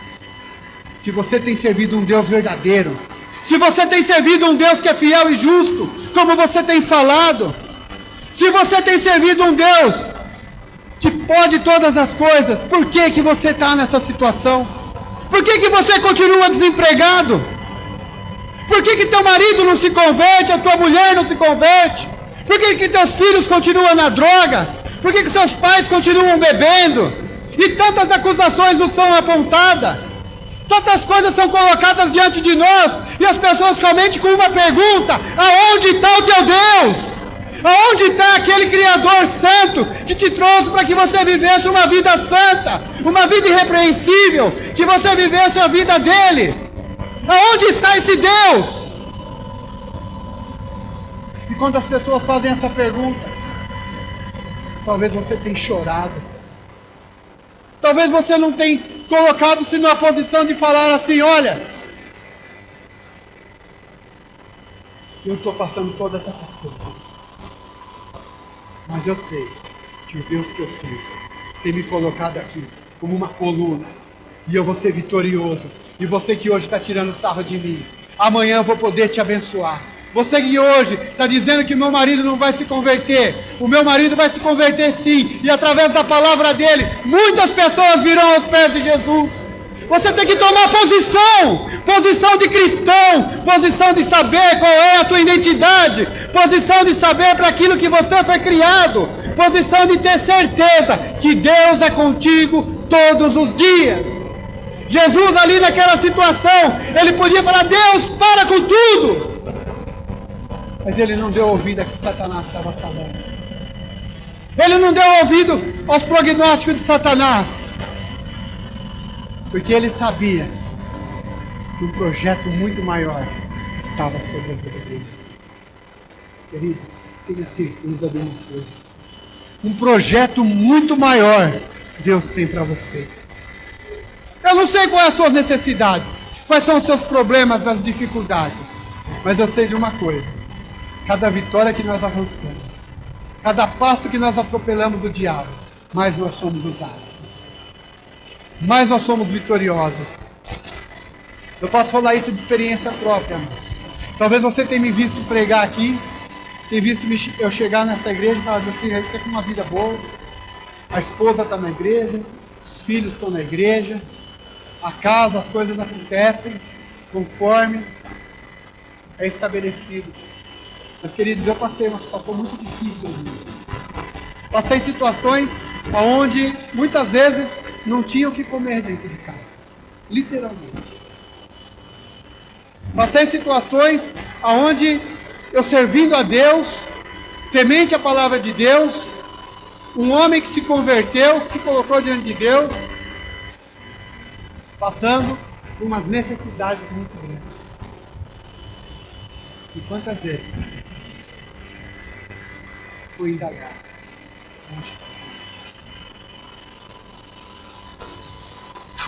se você tem servido um Deus verdadeiro, se você tem servido um Deus que é fiel e justo, como você tem falado, se você tem servido um Deus que pode todas as coisas, por que você está nessa situação? Por que você continua desempregado? Por que teu marido não se converte, a tua mulher não se converte? Por que teus filhos continuam na droga? Por que seus pais continuam bebendo? E tantas acusações nos são apontadas. Tantas coisas são colocadas diante de nós. E as pessoas somente com uma pergunta: aonde está o teu Deus? Aonde está aquele Criador Santo que te trouxe para que você vivesse uma vida santa, uma vida irrepreensível, que você vivesse a vida dele? Aonde está esse Deus? E quando as pessoas fazem essa pergunta, talvez você tenha chorado. Talvez você não tenha colocado-se numa posição de falar assim: olha, eu estou passando todas essas coisas, mas eu sei que o Deus que eu sirvo tem me colocado aqui como uma coluna, e eu vou ser vitorioso. E você que hoje está tirando sarro de mim, amanhã eu vou poder te abençoar. Você que hoje está dizendo que meu marido não vai se converter. O meu marido vai se converter sim. E através da palavra dele, muitas pessoas virão aos pés de Jesus. Você tem que tomar posição. Posição de cristão. Posição de saber qual é a tua identidade. Posição de saber para aquilo que você foi criado. Posição de ter certeza que Deus é contigo todos os dias. Jesus ali naquela situação, ele podia falar: Deus, para com tudo. Mas ele não deu ouvido a que Satanás estava falando. Ele não deu ouvido aos prognósticos de Satanás. Porque ele sabia que um projeto muito maior estava sobre a vida dele. Queridos, tenha certeza de uma coisa. Um projeto muito maior Deus tem para você. Eu não sei quais são as suas necessidades, quais são os seus problemas, as dificuldades. Mas eu sei de uma coisa. Cada vitória que nós avançamos, cada passo que nós atropelamos o diabo, mais nós somos usados. Mais nós somos vitoriosos. Eu posso falar isso de experiência própria, amados. Talvez você tenha me visto pregar aqui, tenha visto eu chegar nessa igreja e falar assim: a gente está com uma vida boa, a esposa está na igreja, os filhos estão na igreja, a casa, as coisas acontecem conforme é estabelecido. Mas, queridos, eu passei uma situação muito difícil. Passei situações onde muitas vezes não tinha o que comer dentro de casa. Literalmente. Passei situações onde eu, servindo a Deus, temente a palavra de Deus, um homem que se converteu, que se colocou diante de Deus, passando por umas necessidades muito grandes. E quantas vezes fui indagar onde está Deus?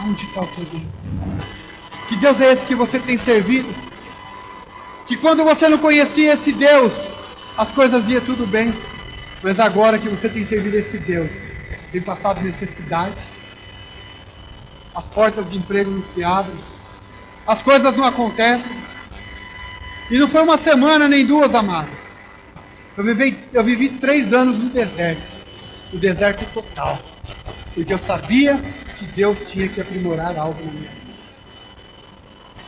Onde está o teu Deus? Que Deus é esse que você tem servido? Que quando você não conhecia esse Deus, as coisas iam tudo bem. Mas agora que você tem servido esse Deus, tem passado necessidade, as portas de emprego não se abrem, as coisas não acontecem. E não foi uma semana nem duas, amados. Eu vivi 3 anos no deserto total, porque eu sabia que Deus tinha que aprimorar algo na minha vida.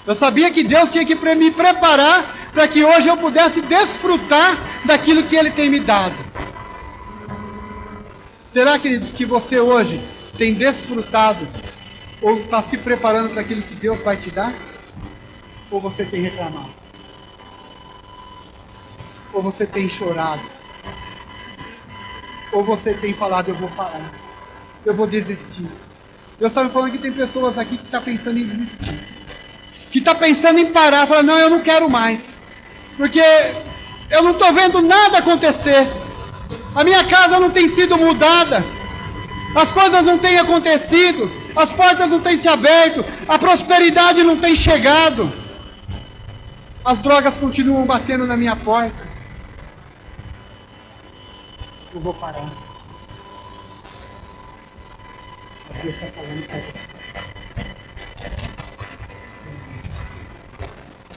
Eu sabia que Deus tinha que me preparar para que hoje eu pudesse desfrutar daquilo que Ele tem me dado. Será, queridos, que você hoje tem desfrutado ou está se preparando para aquilo que Deus vai te dar? Ou você tem reclamado? Ou você tem chorado? Ou você tem falado: eu vou parar, eu vou desistir? Deus está me falando que tem pessoas aqui que estão pensando em desistir, que está pensando em parar, falando: não, eu não quero mais, porque eu não estou vendo nada acontecer, a minha casa não tem sido mudada, as coisas não têm acontecido, as portas não têm se aberto, a prosperidade não tem chegado, as drogas continuam batendo na minha porta. Eu vou parar. Deus está falando para você.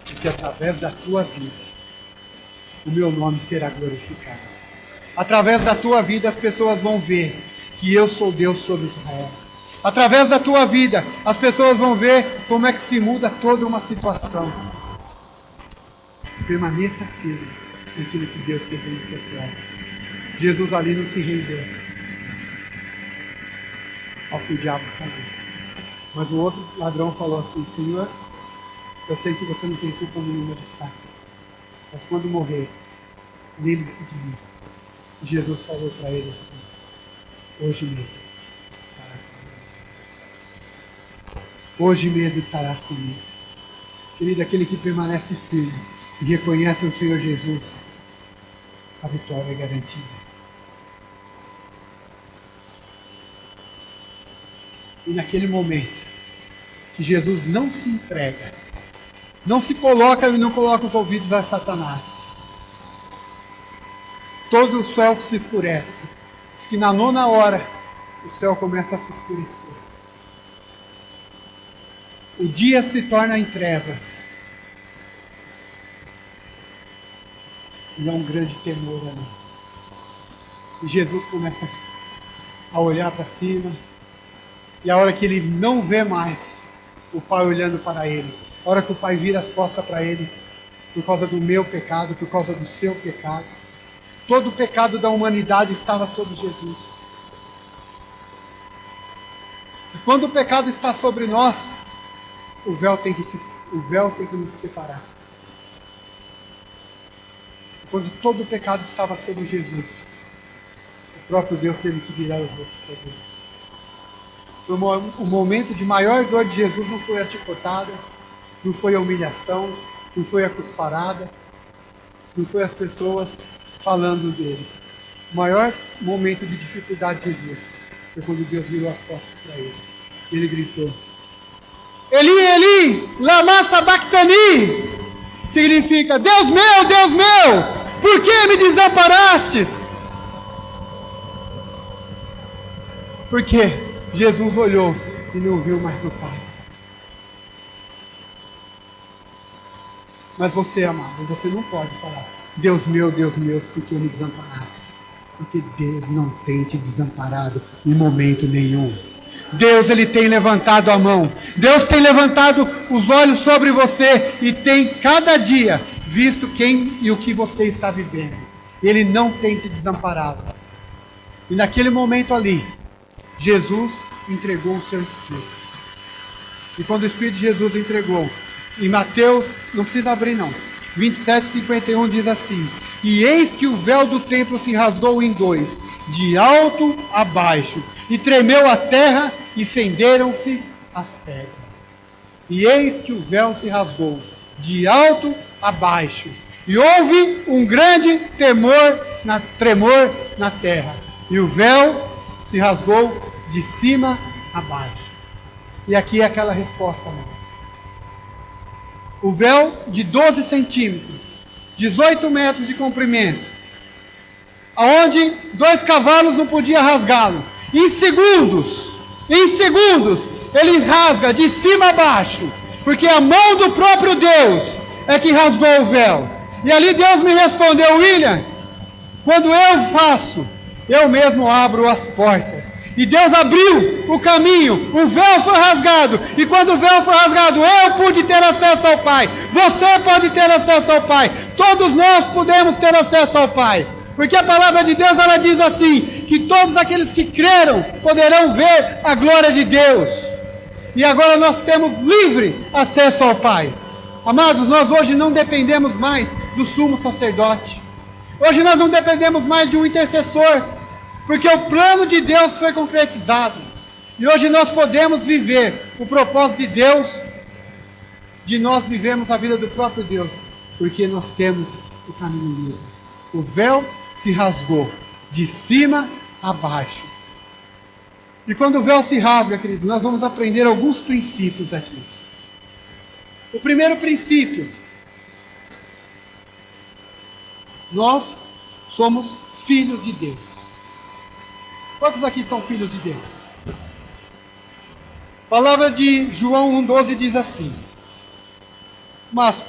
Porque através da tua vida, o meu nome será glorificado. Através da tua vida, as pessoas vão ver que eu sou Deus sobre Israel. Através da tua vida, as pessoas vão ver como é que se muda toda uma situação. Permaneça firme naquilo que Deus tem no propósito. Jesus ali não se rendeu ao que o diabo falou. Mas o outro ladrão falou assim: Senhor, eu sei que você não tem culpa nenhuma de estar, mas quando morreres, lembre-se de mim. E Jesus falou para ele assim: hoje mesmo estarás comigo. Hoje mesmo estarás comigo. Querido, aquele que permanece firme e reconhece o Senhor Jesus, a vitória é garantida. E naquele momento que Jesus não se entrega, não se coloca e não coloca os ouvidos a Satanás, todo o céu se escurece. Diz que na 9ª hora o céu começa a se escurecer. O dia se torna em trevas. E há um grande temor ali. E Jesus começa a olhar para cima. E a hora que ele não vê mais o Pai olhando para ele, a hora que o Pai vira as costas para ele, por causa do meu pecado, por causa do seu pecado, todo o pecado da humanidade estava sobre Jesus. E quando o pecado está sobre nós, o véu tem que nos separar. E quando todo o pecado estava sobre Jesus, o próprio Deus teve que virar o rosto para Jesus. O momento de maior dor de Jesus não foi as chicotadas, não foi a humilhação, não foi a cusparada, não foi as pessoas falando dele. O maior momento de dificuldade de Jesus foi quando Deus virou as costas para ele. Ele gritou: Eli, Eli, lama sabachthani. Significa: Deus meu, por que me desamparastes? Porque Jesus olhou e não viu mais o Pai. Mas você, amado, você não pode falar: Deus meu, por que me desamparaste? Porque Deus não tem te desamparado em momento nenhum. Deus, Ele tem levantado a mão. Deus tem levantado os olhos sobre você e tem cada dia visto quem e o que você está vivendo. Ele não tem te desamparado. E naquele momento ali, Jesus entregou o seu Espírito. E quando o Espírito de Jesus entregou, em Mateus, não precisa abrir não, 27:51 diz assim: E eis que o véu do templo se rasgou em dois, de alto a baixo, e tremeu a terra, e fenderam-se as pedras. E eis que o véu se rasgou, de alto a baixo, e houve um grande tremor na terra, e o véu se rasgou de cima a baixo. E aqui é aquela resposta, né? O véu de 12 centímetros, 18 metros de comprimento, aonde 2 cavalos não podiam rasgá-lo. Em segundos, ele rasga de cima a baixo, porque a mão do próprio Deus é que rasgou o véu. E ali Deus me respondeu: William, quando eu faço, eu mesmo abro as portas. E Deus abriu o caminho, o véu foi rasgado, e quando o véu foi rasgado, eu pude ter acesso ao Pai, você pode ter acesso ao Pai, todos nós podemos ter acesso ao Pai, porque a palavra de Deus, ela diz assim, que todos aqueles que creram poderão ver a glória de Deus, e agora nós temos livre acesso ao Pai. Amados, nós hoje não dependemos mais do sumo sacerdote, hoje nós não dependemos mais de um intercessor, porque o plano de Deus foi concretizado. E hoje nós podemos viver o propósito de Deus, de nós vivemos a vida do próprio Deus, porque nós temos o caminho livre. O véu se rasgou de cima a baixo. E quando o véu se rasga, querido, nós vamos aprender alguns princípios aqui. O primeiro princípio: nós somos filhos de Deus. Quantos aqui são filhos de Deus? A palavra de João 1,12 diz assim: Mas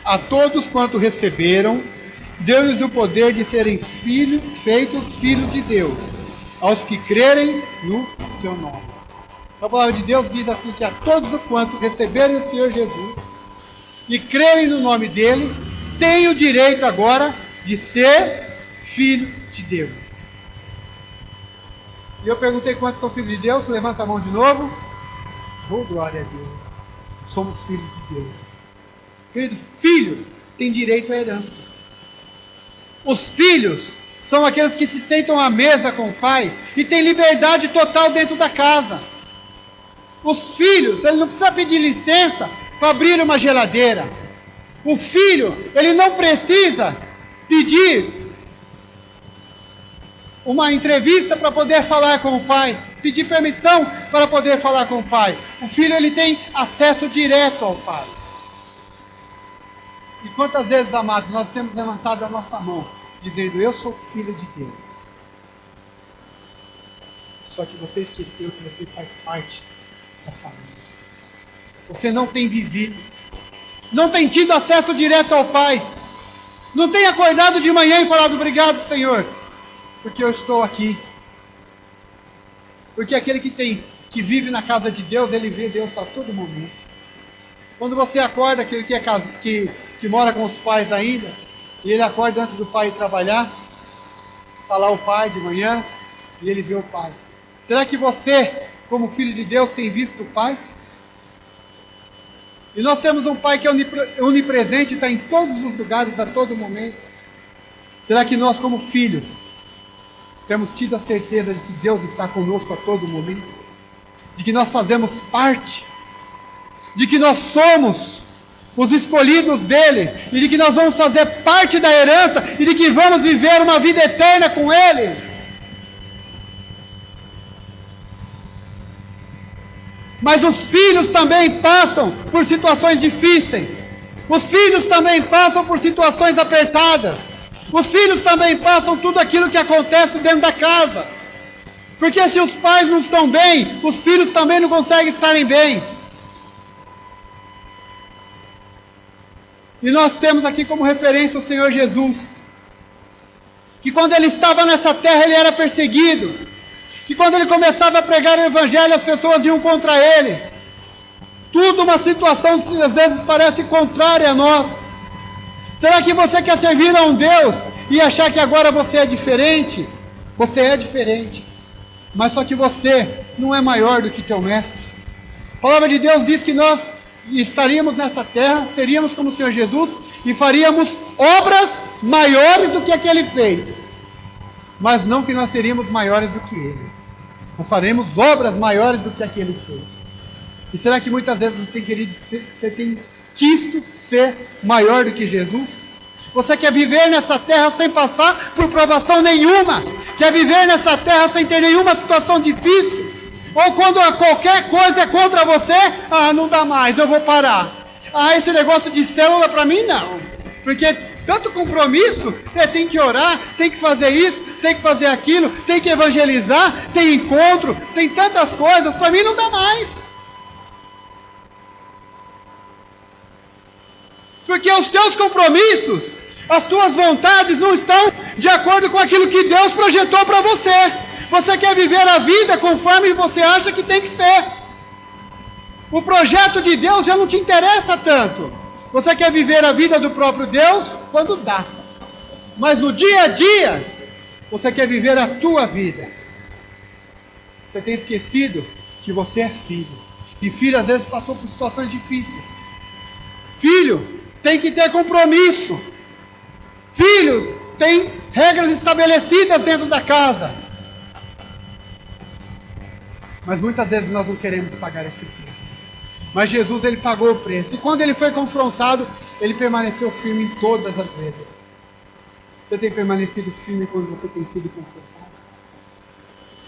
a todos quanto receberam, deu-lhes o poder de serem feitos filhos de Deus, aos que crerem no seu nome. A palavra de Deus diz assim, que a todos quanto receberem o Senhor Jesus e crerem no nome dele, têm o direito agora de ser filho de Deus. E eu perguntei quantos são filhos de Deus. Levanta a mão de novo. Oh, glória a Deus. Somos filhos de Deus. Querido, filho tem direito à herança. Os filhos são aqueles que se sentam à mesa com o pai e têm liberdade total dentro da casa. Os filhos, ele não precisa pedir licença para abrir uma geladeira. O filho, ele não precisa pedir uma entrevista para poder falar com o pai, pedir permissão para poder falar com o pai. O filho, ele tem acesso direto ao pai. E quantas vezes, amados, nós temos levantado a nossa mão, dizendo: eu sou filho de Deus. Só que você esqueceu que você faz parte da família. Você não tem vivido, não tem tido acesso direto ao pai. Não tem acordado de manhã e falado: obrigado, Senhor, porque eu estou aqui. Porque aquele que vive na casa de Deus, ele vê Deus a todo momento. Quando você acorda, aquele que mora com os pais ainda, e ele acorda antes do pai ir trabalhar, está lá o pai de manhã, e ele vê o pai. Será que você, como filho de Deus, tem visto o pai? E nós temos um pai que é onipresente, está em todos os lugares, a todo momento. Será que nós, como filhos, temos tido a certeza de que Deus está conosco a todo momento? De que nós fazemos parte? De que nós somos os escolhidos dele? E de que nós vamos fazer parte da herança? E de que vamos viver uma vida eterna com ele? Mas os filhos também passam por situações difíceis. Os filhos também passam por situações apertadas. Os filhos também passam tudo aquilo que acontece dentro da casa. Porque se os pais não estão bem, os filhos também não conseguem estarem bem. E nós temos aqui como referência o Senhor Jesus, que quando ele estava nessa terra ele era perseguido, que quando ele começava a pregar o evangelho as pessoas iam contra ele. Tudo uma situação que às vezes parece contrária a nós. Será que você quer servir a um Deus e achar que agora você é diferente? Você é diferente, mas só que você não é maior do que teu mestre. A palavra de Deus diz que nós estaríamos nessa terra, seríamos como o Senhor Jesus e faríamos obras maiores do que a que ele fez, mas não que nós seríamos maiores do que ele. Nós faremos obras maiores do que a que ele fez. E será que muitas vezes você tem quisto ser maior do que Jesus? Você quer viver nessa terra sem passar por provação nenhuma? Quer viver nessa terra sem ter nenhuma situação difícil? Ou quando qualquer coisa é contra você, não dá mais, eu vou parar. Esse negócio de célula para mim não. Porque tanto compromisso, tem que orar, tem que fazer isso, tem que fazer aquilo, tem que evangelizar, tem encontro, tem tantas coisas, para mim não dá mais. Porque os teus compromissos, as tuas vontades não estão de acordo com aquilo que Deus projetou para você. Você quer viver a vida conforme você acha que tem que ser. O projeto de Deus já não te interessa tanto. Você quer viver a vida do próprio Deus quando dá. Mas no dia a dia, você quer viver a tua vida. Você tem esquecido que você é filho. E filho às vezes passou por situações difíceis. Filho tem que ter compromisso. Filho tem regras estabelecidas dentro da casa. Mas muitas vezes nós não queremos pagar esse preço. Mas Jesus, ele pagou o preço. E quando ele foi confrontado, ele permaneceu firme em todas as vezes. Você tem permanecido firme quando você tem sido confrontado?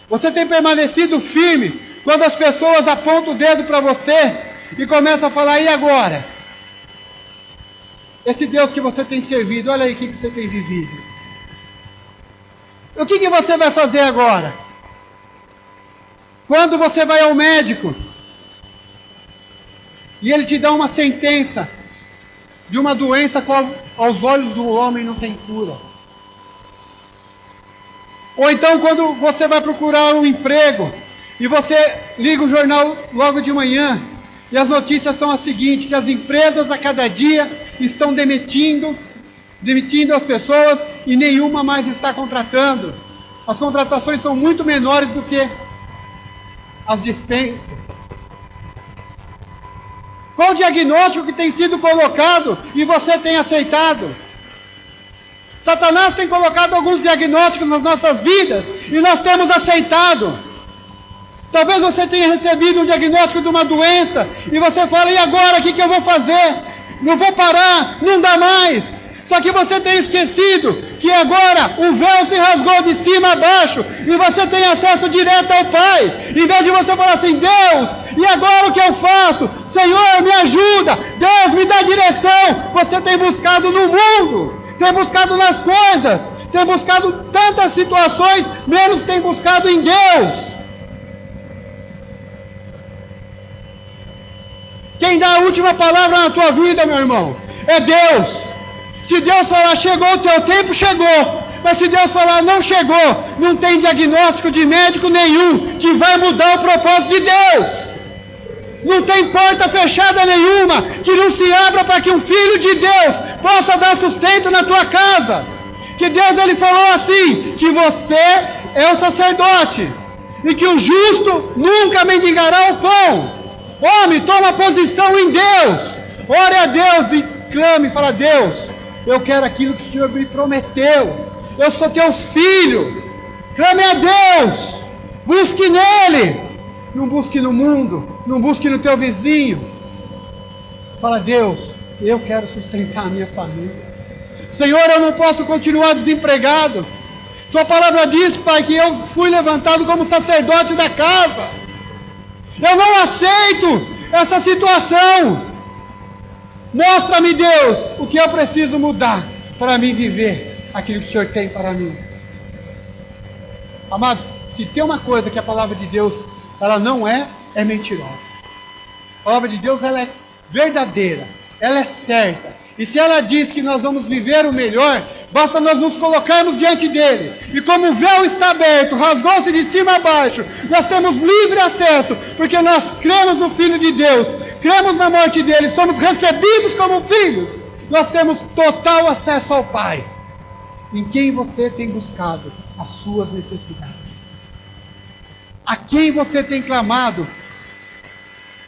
Você tem permanecido firme quando as pessoas apontam o dedo para você e começam a falar: e agora? Esse Deus que você tem servido, olha aí o que você tem vivido. O que você vai fazer agora? Quando você vai ao médico e ele te dá uma sentença de uma doença qual aos olhos do homem não tem cura. Ou então quando você vai procurar um emprego e você liga o jornal logo de manhã e as notícias são as seguintes: que as empresas a cada dia estão demitindo as pessoas e nenhuma mais está contratando. As contratações são muito menores do que as dispensas. Qual o diagnóstico que tem sido colocado e você tem aceitado? Satanás tem colocado alguns diagnósticos nas nossas vidas e nós temos aceitado. Talvez você tenha recebido um diagnóstico de uma doença e você fala: e agora, o que eu vou fazer? Não vou parar, não dá mais. Só que você tem esquecido que agora o véu se rasgou de cima a baixo e você tem acesso direto ao Pai. Em vez de você falar assim: Deus, e agora o que eu faço? Senhor, me ajuda, Deus, me dá direção. Você tem buscado no mundo, tem buscado nas coisas, tem buscado tantas situações, menos tem buscado em Deus. Quem dá a última palavra na tua vida, meu irmão, é Deus. Se Deus falar, chegou o teu tempo, chegou. Mas se Deus falar, não chegou, não tem diagnóstico de médico nenhum que vai mudar o propósito de Deus. Não tem porta fechada nenhuma que não se abra para que um filho de Deus possa dar sustento na tua casa. Que Deus, ele falou assim, que você é o sacerdote e que o justo nunca mendigará o pão. Homem, toma posição em Deus. Ore a Deus e clame, fala: Deus, eu quero aquilo que o Senhor me prometeu. Eu sou teu filho. Clame a Deus. Busque nele. Não busque no mundo. Não busque no teu vizinho. Fala: Deus, eu quero sustentar a minha família. Senhor, eu não posso continuar desempregado. Tua palavra diz, Pai, que eu fui levantado como sacerdote da casa. Eu não aceito essa situação. Mostra-me, Deus, o que eu preciso mudar para mim viver aquilo que o Senhor tem para mim. Amados, se tem uma coisa que a palavra de Deus, ela não é mentirosa. A palavra de Deus, ela é verdadeira, ela é certa. E se ela diz que nós vamos viver o melhor, basta nós nos colocarmos diante dele. E como o véu está aberto, rasgou-se de cima a baixo, nós temos livre acesso, porque nós cremos no Filho de Deus, cremos na morte dele, somos recebidos como filhos. Nós temos total acesso ao Pai. Em quem você tem buscado as suas necessidades? A quem você tem clamado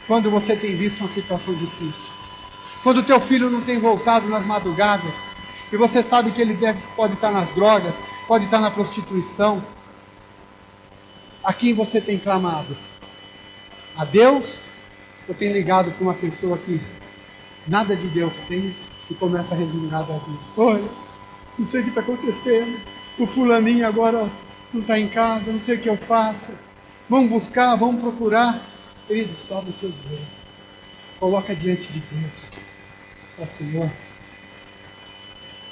quando você tem visto uma situação difícil? Quando o teu filho não tem voltado nas madrugadas, e você sabe que ele pode estar nas drogas, pode estar na prostituição, a quem você tem clamado? A Deus? Ou tem ligado para uma pessoa que nada de Deus tem e começa a resmungar da vida? Olha, não sei o que está acontecendo, o fulaninho agora não está em casa, não sei o que eu faço. Vamos buscar, vamos procurar. Queridos, dobra os teus joelhos, coloca diante de Deus. Fala: Senhor,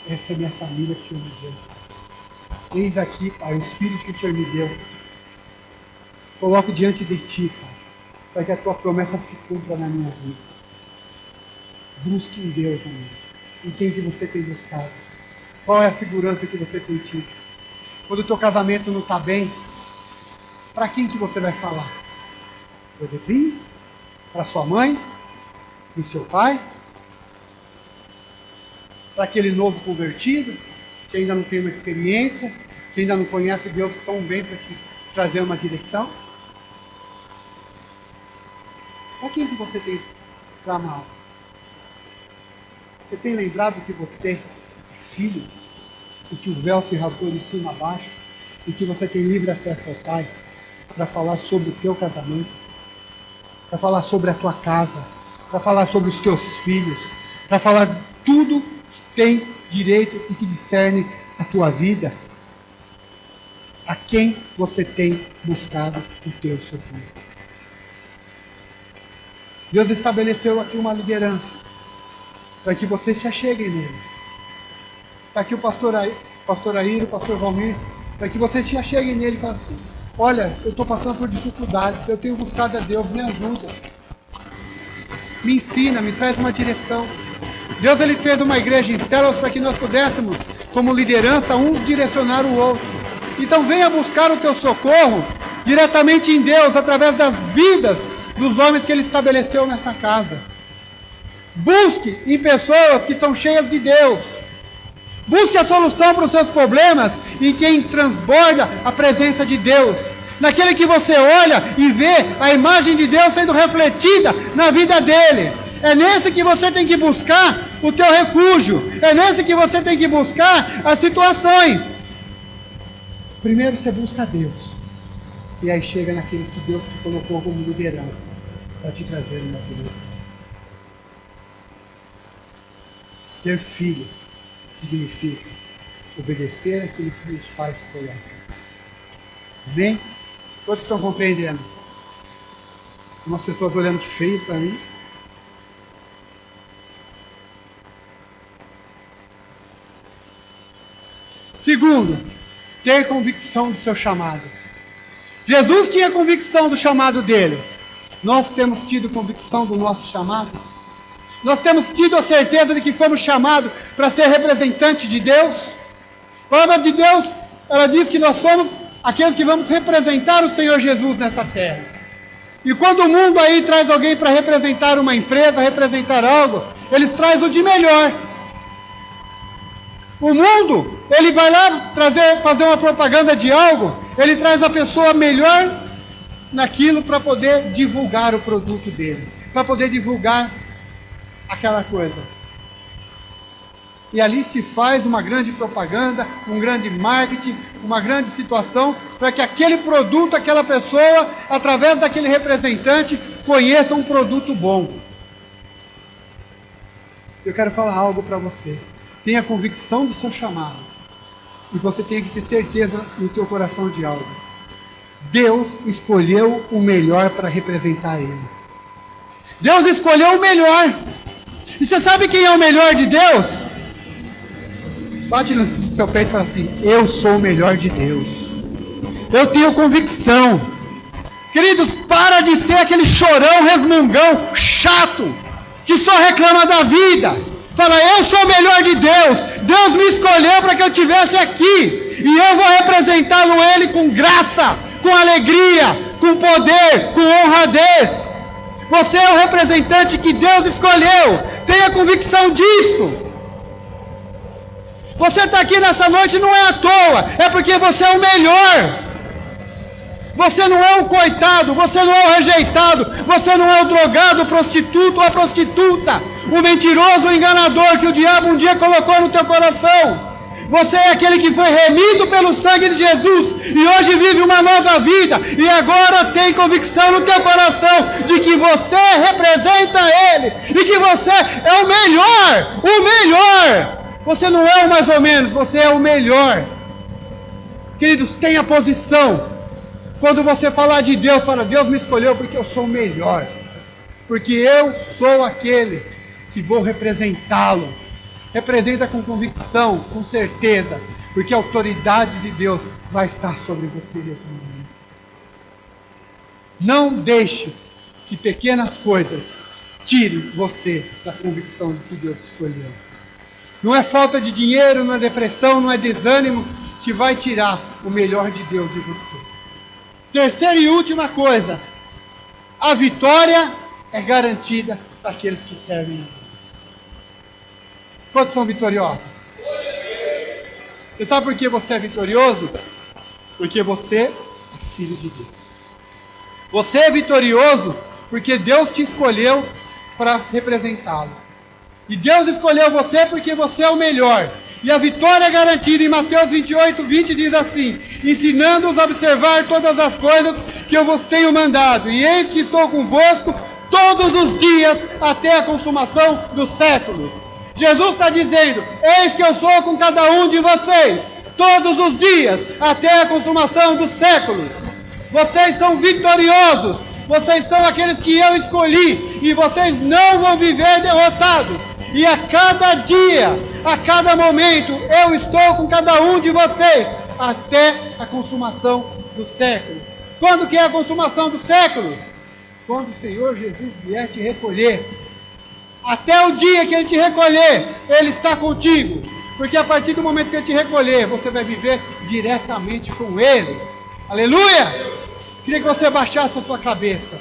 essa é a minha família que o Senhor me deu. Eis aqui, Pai, os filhos que o Senhor me deu. Coloco diante de Ti, Pai, para que a Tua promessa se cumpra na minha vida. Busque em Deus, amigo. Em quem que você tem buscado? Qual é a segurança que você tem tido? Quando o teu casamento não está bem, para quem que você vai falar? Para o vizinho? Para sua mãe? Para o seu pai? Para aquele novo convertido, que ainda não tem uma experiência, que ainda não conhece Deus tão bem para te trazer uma direção? Para quem que você tem clamado? Você tem lembrado que você é filho, e que o véu se rasgou de cima a baixo, e que você tem livre acesso ao Pai, para falar sobre o teu casamento, para falar sobre a tua casa, para falar sobre os teus filhos, para falar tudo que tem direito e que discerne a tua vida? A quem você tem buscado o teu socorro? Deus estabeleceu aqui uma liderança para que você se achegue nele. Está aqui o pastor Aíro, o pastor Valmir, para que você se achegue nele e fale assim: olha, eu estou passando por dificuldades, eu tenho buscado a Deus, me ajuda, me ensina, me traz uma direção. Deus, ele fez uma igreja em células para que nós pudéssemos, como liderança, uns direcionar o outro. Então venha buscar o teu socorro diretamente em Deus, através das vidas dos homens que ele estabeleceu nessa casa. Busque em pessoas que são cheias de Deus. Busque a solução para os seus problemas em quem transborda a presença de Deus. Naquele que você olha e vê a imagem de Deus sendo refletida na vida dele. É nesse que você tem que buscar o teu refúgio. É nesse que você tem que buscar as situações. Primeiro você busca a Deus. E aí chega naqueles que Deus te colocou como liderança para te trazer uma direção. Ser filho significa obedecer aquilo que os pais colocam. Amém? Todos estão compreendendo? Umas pessoas olhando feio para mim. Segundo, ter convicção do seu chamado. Jesus tinha convicção do chamado dele. Nós temos tido convicção do nosso chamado? Nós temos tido a certeza de que fomos chamados para ser representante de Deus? A palavra de Deus, ela diz que nós somos aqueles que vamos representar o Senhor Jesus nessa terra. E quando o mundo aí traz alguém para representar uma empresa, representar algo, eles trazem o de melhor. O mundo, ele vai lá fazer uma propaganda de algo, ele traz a pessoa melhor naquilo para poder divulgar o produto dele, para poder divulgar aquela coisa. E ali se faz uma grande propaganda, um grande marketing, uma grande situação, para que aquele produto, aquela pessoa, através daquele representante, conheça um produto bom. Eu quero falar algo para você. Tenha convicção do seu chamado. E você tem que ter certeza no teu coração de algo. Deus escolheu o melhor para representar Ele. Deus escolheu o melhor. E você sabe quem é o melhor de Deus? Bate no seu peito e fala assim: eu sou o melhor de Deus. Eu tenho convicção. Queridos, para de ser aquele chorão, resmungão, chato, que só reclama da vida. Fala: eu sou o melhor de Deus. Deus me escolheu para que eu estivesse aqui. E eu vou representá-lo Ele com graça, com alegria, com poder, com honradez. Você é o representante que Deus escolheu. Tenha convicção disso. Você está aqui nessa noite não é à toa. É porque você é o melhor. Você não é o coitado. Você não é o rejeitado. Você não é o drogado, o prostituto ou a prostituta. O mentiroso, o enganador que o diabo um dia colocou no teu coração. Você é aquele que foi remido pelo sangue de Jesus e hoje vive uma nova vida e agora tem convicção no teu coração de que você representa Ele e que você é o melhor, o melhor. Você não é o mais ou menos, você é o melhor. Queridos, tenha posição. Quando você falar de Deus, fala: Deus me escolheu porque eu sou o melhor, porque eu sou aquele que vou representá-lo. Representa com convicção, com certeza, porque a autoridade de Deus vai estar sobre você nesse momento. Não deixe que pequenas coisas tirem você da convicção de que Deus escolheu. Não é falta de dinheiro, não é depressão, não é desânimo que vai tirar o melhor de Deus de você. Terceira e última coisa: a vitória é garantida para aqueles que servem a Deus. Quantos são vitoriosos? Você sabe por que você é vitorioso? Porque você é filho de Deus. Você é vitorioso porque Deus te escolheu para representá-lo. E Deus escolheu você porque você é o melhor. E a vitória é garantida. Em Mateus 28:20 diz assim: ensinando-os a observar todas as coisas que eu vos tenho mandado. E eis que estou convosco todos os dias até a consumação dos séculos. Jesus está dizendo: eis que eu sou com cada um de vocês, todos os dias, até a consumação dos séculos. Vocês são vitoriosos, vocês são aqueles que eu escolhi, e vocês não vão viver derrotados. E a cada dia, a cada momento, eu estou com cada um de vocês, até a consumação dos séculos. Quando que é a consumação dos séculos? Quando o Senhor Jesus vier te recolher. Até o dia que Ele te recolher, Ele está contigo. Porque a partir do momento que Ele te recolher, você vai viver diretamente com Ele. Aleluia! Queria que você baixasse a sua cabeça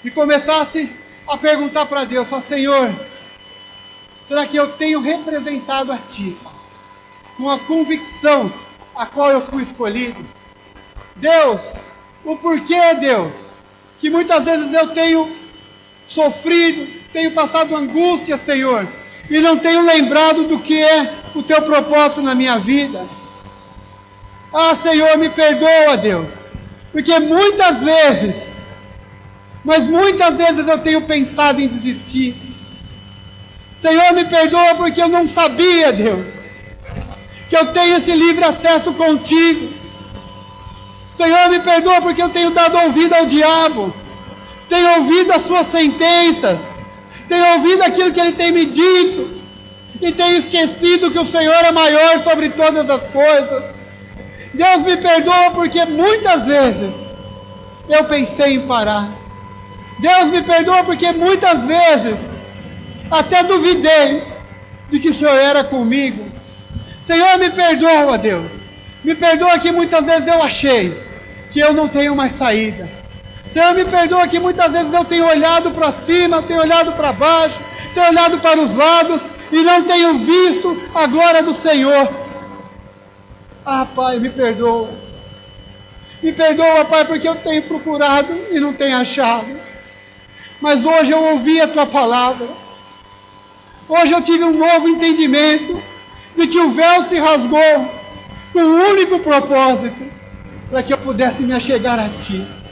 e começasse a perguntar para Deus: Senhor, será que eu tenho representado a Ti com a convicção a qual eu fui escolhido? Deus, o porquê, Deus, que muitas vezes eu tenho sofrido, tenho passado angústia, Senhor, e não tenho lembrado do que é o Teu propósito na minha vida. Senhor, me perdoa, Deus, porque muitas vezes, mas muitas vezes eu tenho pensado em desistir. Senhor, me perdoa porque eu não sabia, Deus, que eu tenho esse livre acesso contigo. Senhor, me perdoa porque eu tenho dado ouvido ao diabo, tenho ouvido as suas sentenças, tenho ouvido aquilo que Ele tem me dito, e tenho esquecido que o Senhor é maior sobre todas as coisas. Deus, me perdoa porque muitas vezes eu pensei em parar. Deus, me perdoa porque muitas vezes até duvidei de que o Senhor era comigo. Senhor, me perdoa, Deus. Me perdoa que muitas vezes eu achei que eu não tenho mais saída. Senhor, me perdoa que muitas vezes eu tenho olhado para cima, tenho olhado para baixo, tenho olhado para os lados e não tenho visto a glória do Senhor. Ah, Pai, me perdoa. Me perdoa, Pai, porque eu tenho procurado e não tenho achado. Mas hoje eu ouvi a Tua palavra. Hoje eu tive um novo entendimento de que o véu se rasgou com um único propósito, para que eu pudesse me achegar a Ti.